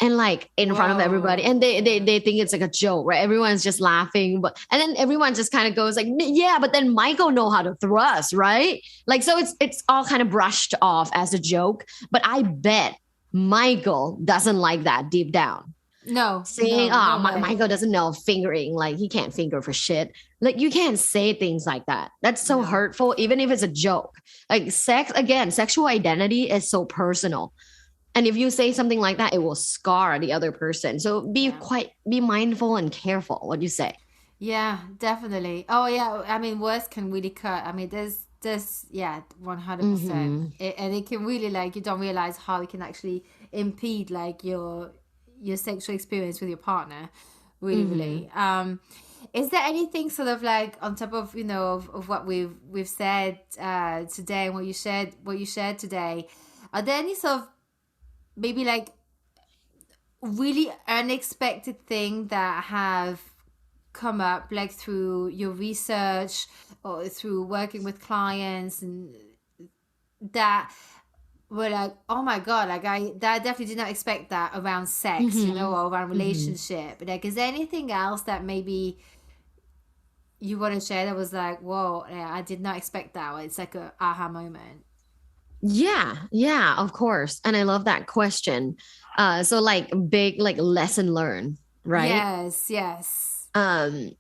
And like in front of everybody, Whoa. and they think it's like a joke, right? Everyone's just laughing, but and then everyone just kind of goes like, yeah, but then Michael know how to thrust, right? Like, so it's all kind of brushed off as a joke, but I bet Michael doesn't like that deep down, No, saying, no, oh, no way. Michael doesn't know fingering, like he can't finger for shit. Like, you can't say things like that. That's so No. hurtful, even if it's a joke. Like, sex, again, sexual identity is so personal, and if you say something like that, it will scar the other person. So Yeah. be mindful and careful what you say. Yeah, definitely. Oh yeah, I mean words can really cut. I mean there's yeah, 100%. Mm-hmm. And it can really like you don't realize how it can actually impede like your sexual experience with your partner. Really, Mm-hmm. really. Is there anything sort of like on top of of what we've said today, and what you shared today? Are there any sort of maybe like really unexpected thing that have come up like through your research or through working with clients, and that were like, oh my God, like I definitely did not expect that around sex, Mm-hmm. or around Mm-hmm. relationship? Like, is there anything else that maybe you want to share that was like, whoa, yeah, I did not expect that, or it's like a aha moment? Yeah, yeah, of course. And I love that question. So like big like lesson learned, right? Yes, yes. Um,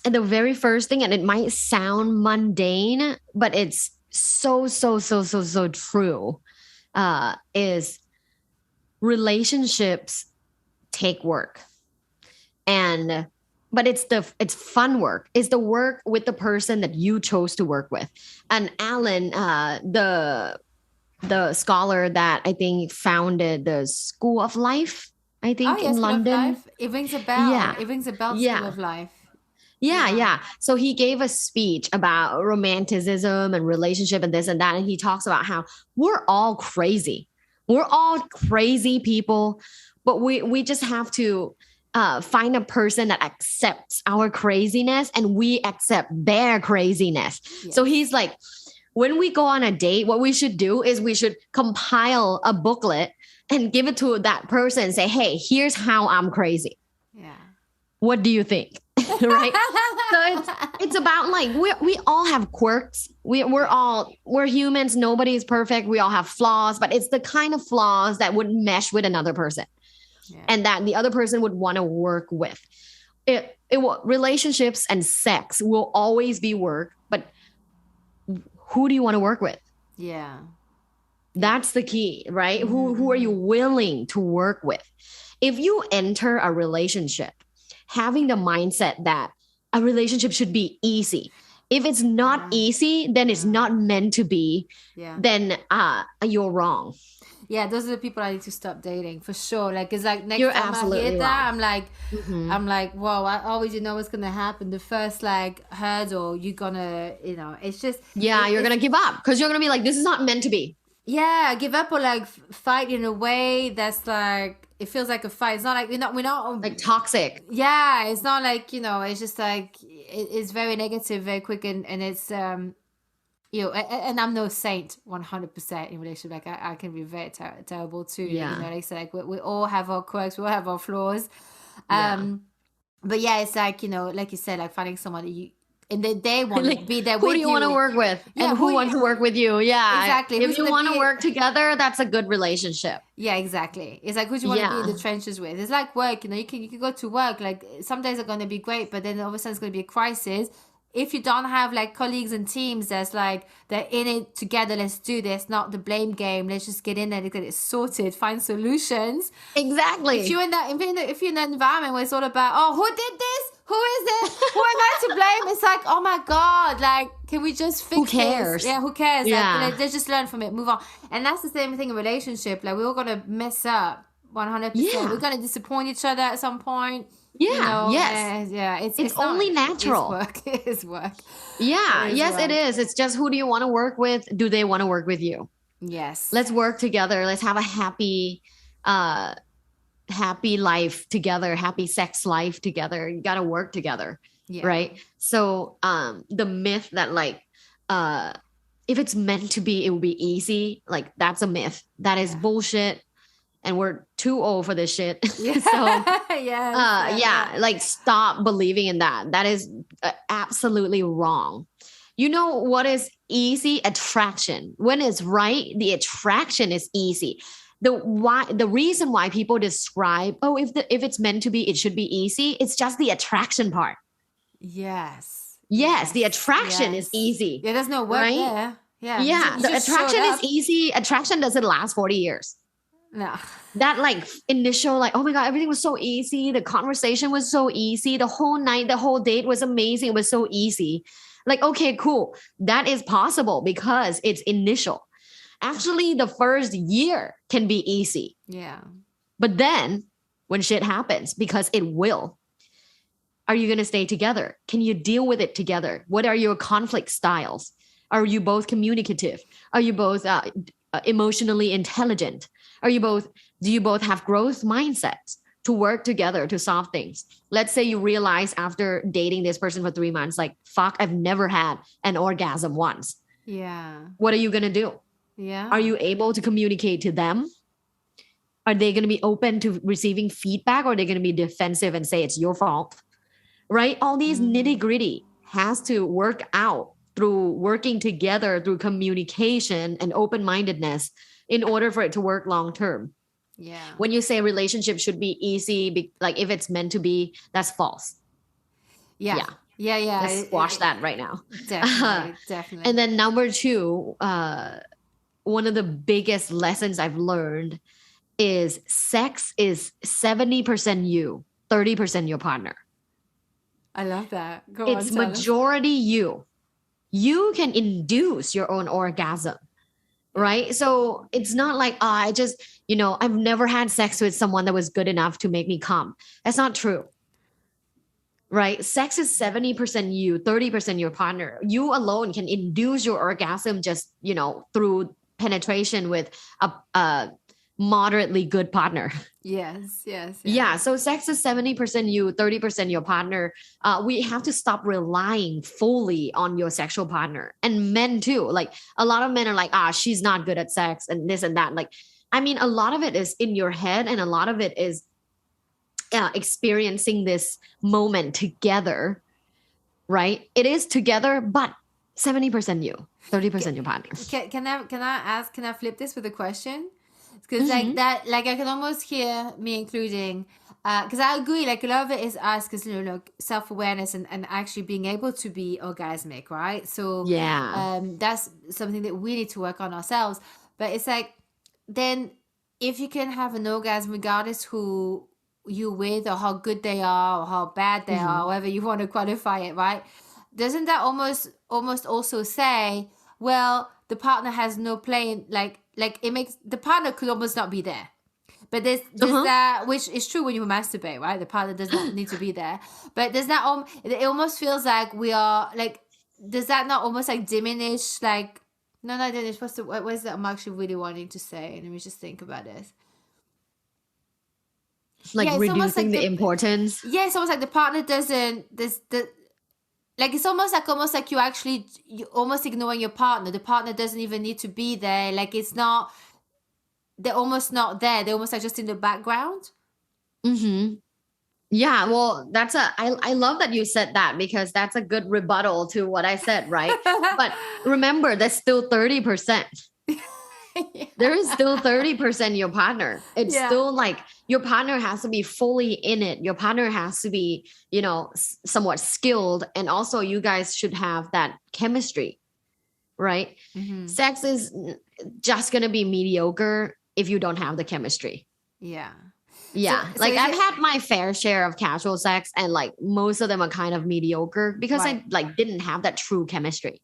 and the very first thing, and it might sound mundane, but it's so, so, so, so, so true, is relationships take work. And but it's fun work. It's the work with the person that you chose to work with. And Alan, the scholar that I think founded the School of Life, I Oh think yeah, in School of London. Life. It rings a bell. Yeah. It rings a bell, School Yeah. of Life. Yeah, Yeah. yeah. So he gave a speech about romanticism and relationship and this and that. And he talks about how we're all crazy. We're all crazy people, but we just have to find a person that accepts our craziness and we accept their craziness. Yes. So he's like, when we go on a date, what we should do is we should compile a booklet and give it to that person and say, hey, here's how I'm crazy. Yeah. What do you think? Right? So it's about like we all have quirks. We're humans. Nobody's perfect. We all have flaws, but it's the kind of flaws that would mesh with another person, Yeah. and that the other person would want to work with. Relationships and sex will always be work, but who do you want to work with? Yeah. That's the key, right? Who are you willing to work with? If you enter a relationship having the mindset that a relationship should be easy, if it's not easy, then it's not meant to be. Yeah. Then you're wrong. yeah, those are the people I need to stop dating for sure. Like, it's like next You're time I hear absolutely that, wrong. I'm like, whoa, I always know what's gonna happen. The first like hurdle, you're gonna, it's just, Yeah, you're it's gonna give up because you're gonna be like, this is not meant to be. yeah, give up or like fight in a way that's like it feels like a fight. It's not like we're not Like toxic. yeah, it's not like it's just like it's very negative, very quick, and it's and I'm no saint 100% in relationship. Like I can be very terrible too. Yeah. Like I said, like we all have our quirks, we all have our flaws. Yeah. But yeah, it's like like you said, like finding someone that you and they want to Like, be there who with do you want to you. work with? Yeah, And who wants to work with you? Yeah. exactly? If Who's you gonna want to be? work together, that's a good relationship. Yeah, exactly. It's like who do you want to be in Yeah. the trenches with? It's like work, you can go to work. Like some days are gonna be great, but then all of a sudden it's gonna be a crisis. If you don't have like colleagues and teams that's like they're in it together, let's do this, not the blame game. Let's just get in there, get it sorted, find solutions. If Exactly. you're in that, if you're in that environment where it's all about, oh, who did this? Who is it? Who am I to blame? It's like, oh my god, like, can we just fix Who cares? this? Yeah, who cares? Yeah. Like, let's just learn from it, move on. And that's the same thing in relationship. Like, we're all gonna mess up, 100%. Yeah. We're gonna disappoint each other at some point. Yeah. Yes. Yeah. It's only natural. It's work. It is work. Yeah. It is Yes, work. it is. It's just, who do you want to work with? Do they want to work with you? Yes. Let's work together. Let's have a happy life together, happy sex life together. You got to work together. Yeah. Right. So the myth that like if it's meant to be, it will be easy, like that's a myth. That is bullshit. And we're too old for this shit. Yeah. So yes. like stop believing in that. That is absolutely wrong. You know what is easy? Attraction. When it's right, the attraction is easy. The reason why people describe, oh, if it's meant to be, it should be easy. It's just the attraction part. Yes. Yes, the attraction is easy. Yeah, there's no work right? there. Yeah. Yeah, the attraction is easy. Attraction doesn't last 40 years. No. That like initial, like, oh my God, everything was so easy. The conversation was so easy. The whole night, the whole date was amazing. It was so easy. Like, okay, cool. That is possible because it's initial. Actually, the first year can be easy. Yeah. But then when shit happens, because it will, are you going to stay together? Can you deal with it together? What are your conflict styles? Are you both communicative? Are you both emotionally intelligent? Do you both have growth mindsets to work together to solve things? Let's say you realize after dating this person for 3 months, like, fuck, I've never had an orgasm once. Yeah. What are you going to do? Yeah. Are you able to communicate to them? Are they going to be open to receiving feedback, or are they going to be defensive and say it's your fault? Right? All these nitty gritty has to work out through working together, through communication and open-mindedness in order for it to work long term. Yeah. When you say relationship should be easy, like if it's meant to be, that's false. Yeah. Let's squash that right now. Definitely. And then number 2, one of the biggest lessons I've learned is sex is 70% you, 30% your partner. I love that. It's majority you. You can induce your own orgasm, right? So it's not like, I just, I've never had sex with someone that was good enough to make me come. That's not true, right? Sex is 70% you, 30% your partner. You alone can induce your orgasm just, through penetration with a moderately good partner. Yes. Yeah. So sex is 70% you, 30% your partner. We have to stop relying fully on your sexual partner, and men too. Like a lot of men are like, she's not good at sex and this and that. Like, I mean, a lot of it is in your head, and a lot of it is experiencing this moment together, right? It is together, but 70% you, 30% your partner. Can I flip this with a question? Because like that, like I can almost hear me including, because I agree, like a lot of it is us, because self-awareness and actually being able to be orgasmic, right? So that's something that we need to work on ourselves. But it's like, then if you can have an orgasm regardless who you're with or how good they are or how bad they are, however you want to qualify it, right? Doesn't that almost also say, well, the partner has no play in, like it makes the partner could almost not be there. But there's that, which is true when you masturbate, right? The partner does not need to be there. But does that it almost feels like we are like, does that not almost like diminish, like, no, not diminish, what is that I'm actually really wanting to say? Let me just think about this. Like, yeah, reducing like the importance. Yeah, it's almost like the partner doesn't, like, it's almost like you almost ignoring your partner. The partner doesn't even need to be there. Like, it's not, they're almost not there. They're almost like just in the background. Mm-hmm. Yeah, well, I love that you said that, because that's a good rebuttal to what I said, right? But remember, that's still 30%. Yeah. There is still 30% your partner. It's still like your partner has to be fully in it. Your partner has to be, somewhat skilled. And also you guys should have that chemistry, right? Mm-hmm. Sex is just going to be mediocre if you don't have the chemistry. Yeah. Yeah. So I've had my fair share of casual sex, and like most of them are kind of mediocre because I like didn't have that true chemistry.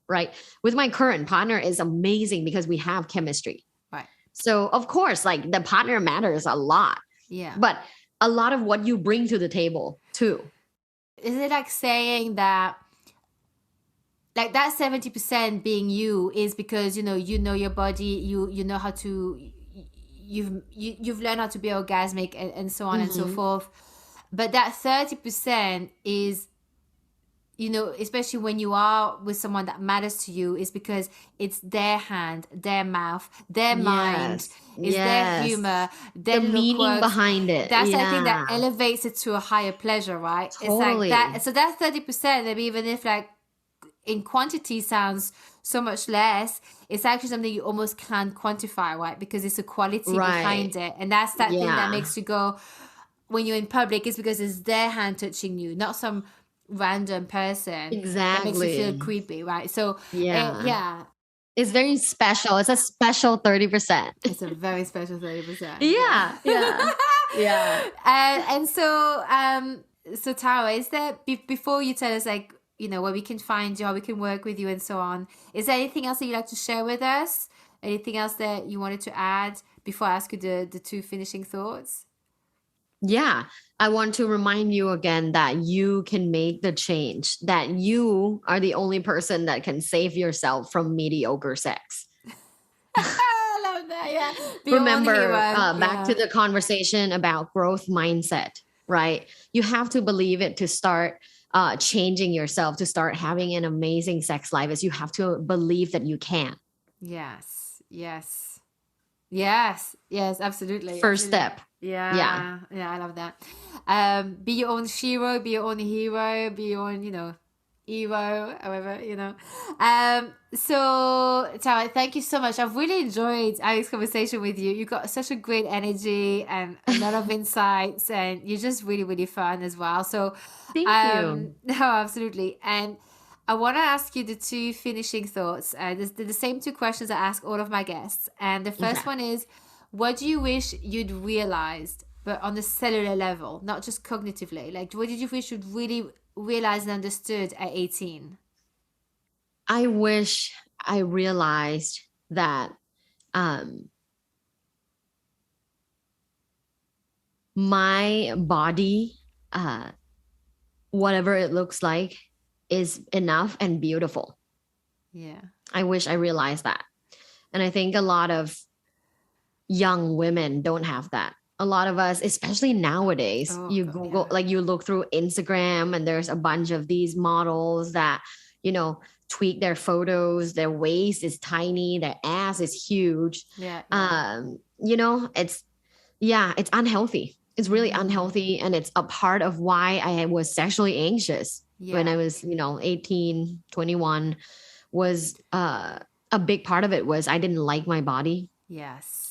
Right. With my current partner is amazing because we have chemistry. Right. So of course, like, the partner matters a lot. Yeah. But a lot of what you bring to the table too. Is it like saying that, like, that 70% being you is because, you know your body, you know how to, you've learned how to be orgasmic and so on and so forth. But that 30% is, especially when you are with someone that matters to you, is because it's their hand, their mouth, their mind, is their humor, their the meaning behind it. That's I think that elevates it to a higher pleasure, right? Totally. It's like that. So that 30%, maybe even if like in quantity sounds so much less, it's actually something you almost can't quantify, right? Because it's a quality behind it, and that's that thing that makes you go, when you're in public, it's because it's their hand touching you, not some random person. Exactly. That makes you feel creepy, right? So it's very special. It's a special 30%. It's a very special 30%. Yeah. And so Tara, is there, before you tell us, like, where we can find you, how we can work with you and so on, is there anything else that you'd like to share with us? Anything else that you wanted to add before I ask you the two finishing thoughts? Yeah, I want to remind you again that you can make the change, that you are the only person that can save yourself from mediocre sex. I love that, yeah. Remember, back to the conversation about growth mindset, right? You have to believe it to start changing yourself, to start having an amazing sex life, is you have to believe that you can. Yes, absolutely. First step. Yeah, I love that. Be your own shiro, be your own hero, be your own, hero, however, So Tara, thank you so much. I've really enjoyed this conversation with you. You got such a great energy and a lot of insights, and you're just really, really fun as well. So thank you. No, absolutely. And I want to ask you the two finishing thoughts. The same two questions I ask all of my guests. And the first one is, what do you wish you'd realized, but on the cellular level, not just cognitively? Like, what did you wish you'd really realized and understood at 18? I wish I realized that my body, whatever it looks like, is enough and beautiful. Yeah. I wish I realized that. And I think a lot of young women don't have that. A lot of us, especially nowadays, Google, like you look through Instagram and there's a bunch of these models that, tweak their photos. Their waist is tiny. Their ass is huge. It's unhealthy. It's really unhealthy. And it's a part of why I was sexually anxious when I was, 18, 21, was a big part of it was I didn't like my body. Yes.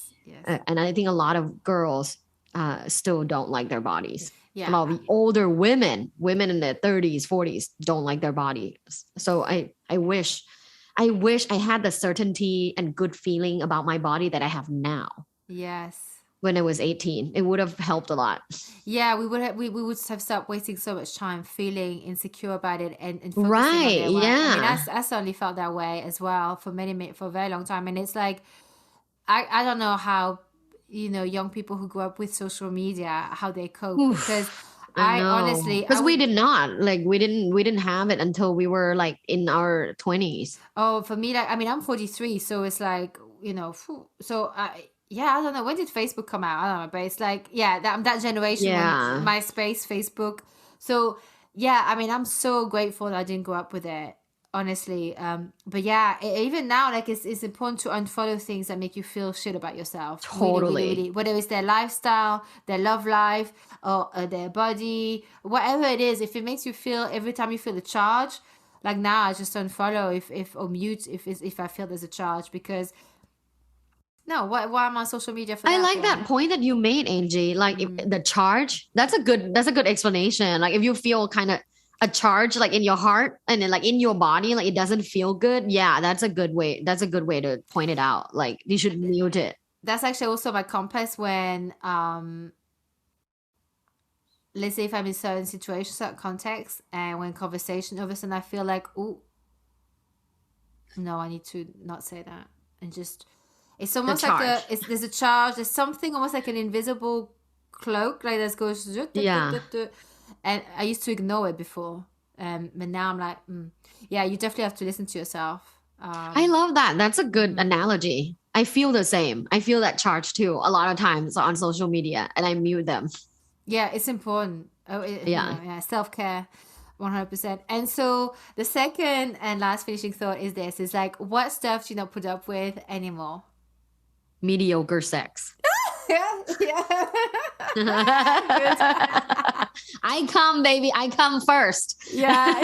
And I think a lot of girls still don't like their bodies. Yeah. A lot of older women in their 30s, 40s don't like their bodies. So I wish I had the certainty and good feeling about my body that I have now. Yes. when I was 18. It would have helped a lot. Yeah, we would have stopped wasting so much time feeling insecure about it and focusing on Right. their way. I mean, Yeah. I certainly felt that way as well for a very long time. And it's like I don't know how, young people who grew up with social media, how they cope, because Oof, I I know. honestly I Because we would did not. Like we didn't have it until we were like in our 20s. oh, for me, like, I mean, I'm 43, so it's like, so yeah, I don't know, when did Facebook come out? I don't know, but it's like, yeah, that generation when Yeah. MySpace, Facebook. So yeah, I mean, I'm so grateful that I didn't grow up with it, honestly. But yeah, even now, like, it's important to unfollow things that make you feel shit about yourself. Really, really, Totally. really. Whether it's their lifestyle, their love life, or their body, whatever it is, if it makes you feel every time you feel a charge, like now I just unfollow if or mute if I feel there's a charge, because no, why am I on social media for I that like that for? point that you made, Angie. Like if Mm. the charge, that's a good explanation. Like if you feel kind of a charge like in your heart and then like in your body, like it doesn't feel good. Yeah, that's a good way. That's a good way to point it out. Like you should mute it. That's actually also my compass when let's say if I'm in certain situations, certain contexts, and when conversation, all of a sudden I feel like, oh no, I need to not say that, and just it's The almost like charge. there's a charge, there's something almost like an invisible cloak like that goes Yeah. and I used to ignore it before, but now I'm like, yeah, you definitely have to listen to yourself. I love that. That's a good Mhm. analogy. I feel the same. I feel that charge too a lot of times on social media and I mute them. Yeah, it's important. Yeah. Yeah, self-care, 100%. And so the second and last finishing thought is this: is like, what stuff do you not put up with anymore? Mediocre sex. Yeah, yeah. Good. I come, baby. I come first. Yeah,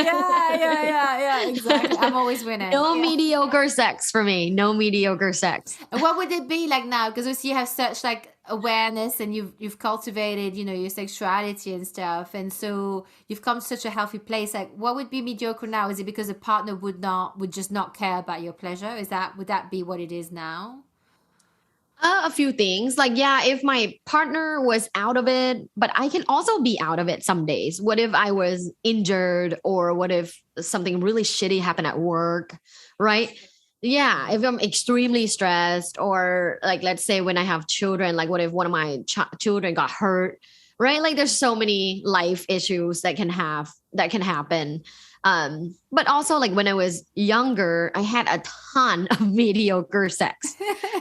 exactly. I'm always winning. No Yeah. mediocre sex for me. No mediocre sex. And what would it be like now? Because you have such like awareness, and you've cultivated, your sexuality and stuff, and so you've come to such a healthy place. Like, what would be mediocre now? Is it because a partner would just not care about your pleasure? Would that be what it is now? A few things. Like, yeah, if my partner was out of it, but I can also be out of it some days. What if I was injured or what if something really shitty happened at work, right? Yeah, if I'm extremely stressed or like let's say when I have children, like what if one of my children got hurt, right? Like there's so many life issues that can happen. But also like when I was younger, I had a ton of mediocre sex.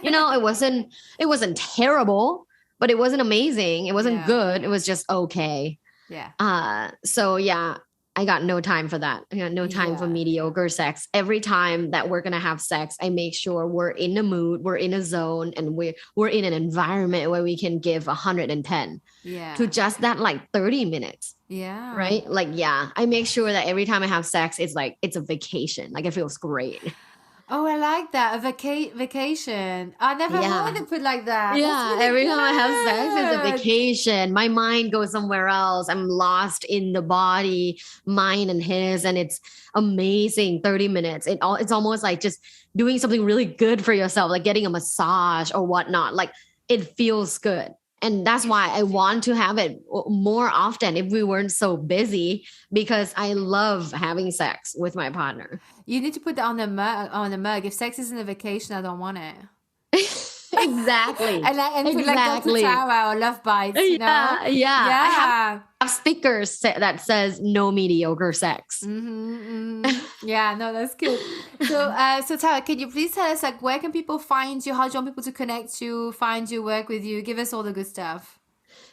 It wasn't terrible, but it wasn't amazing. It wasn't Yeah. good. It was just okay. Yeah. So yeah, I got no time for that. I got no time for Yeah. mediocre sex. Every time that we're gonna have sex, I make sure we're in a mood, we're in a zone, and we're in an environment where we can give 110 Yeah. to just that like 30 minutes. Yeah. Right? Like, yeah, I make sure that every time I have sex, it's like it's a vacation. Like it feels great. Oh, I like that. A vacation. I never Yeah. heard it put like that. That's Yeah, really every time I have sex, it's a good. vacation. My mind goes somewhere else. I'm lost in the body, mine and his, and it's amazing. 30 minutes. It's almost like just doing something really good for yourself, like getting a massage or whatnot. Like it feels good. And that's why I want to have it more often if we weren't so busy, because I love having sex with my partner. You need to put that on the mug. If sex isn't a vacation, I don't want it. Exactly. And put like Dr. Exactly. Tara or Love Bites, Yeah, yeah. I have Yeah. stickers that says no mediocre sex. Yeah, no, that's good. So Tara, can you please tell us, like, where can people find you? How do you want people to connect you, find you, work with you? Give us all the good stuff.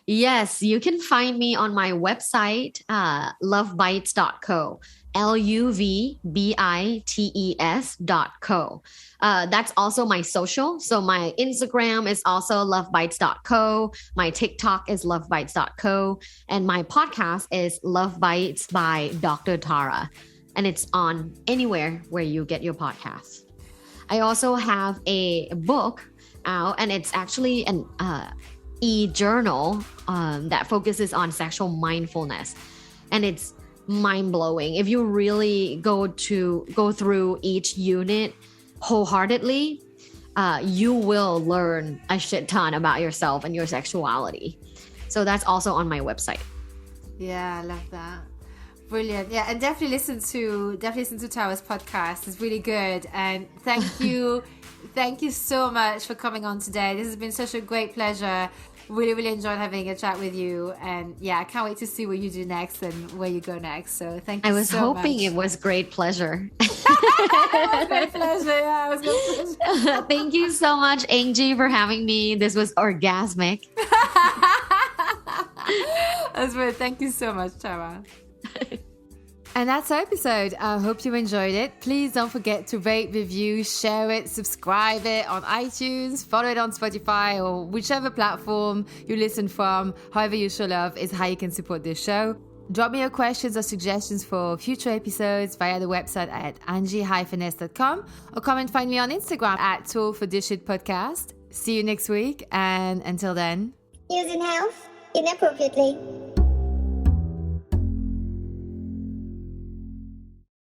Yes, you can find me on my website, lovebites.co. LUVBITES.co. That's also my social. So my Instagram is also lovebites.co. My TikTok is lovebites.co. And my podcast is Love Bites by Dr. Tara. And it's on anywhere where you get your podcasts. I also have a book out, and it's actually an e-journal that focuses on sexual mindfulness. And it's mind-blowing if you really go through each unit wholeheartedly. you will learn a shit ton about yourself and your sexuality. So that's also on my website. Yeah, I love that. Brilliant. Yeah, and definitely listen to Tara's podcast. It's really good. And thank you. Thank you so much for coming on today. This has been such a great pleasure. Really, really enjoyed having a chat with you. And yeah, I can't wait to see what you do next and where you go next. So thank you so much. I was hoping it was great pleasure. It was great pleasure. Yeah, it was great pleasure. Thank you so much, Angie, for having me. This was orgasmic. That's right. Thank you so much, Tara. And that's our episode. I hope you enjoyed it. Please don't forget to rate, review, share it, subscribe it on iTunes, follow it on Spotify, or whichever platform you listen from. However you show love is how you can support this show. Drop me your questions or suggestions for future episodes via the website at angie-s.com, or come and find me on Instagram at Tool for This Shit Podcast. See you next week, and until then, Using health inappropriately.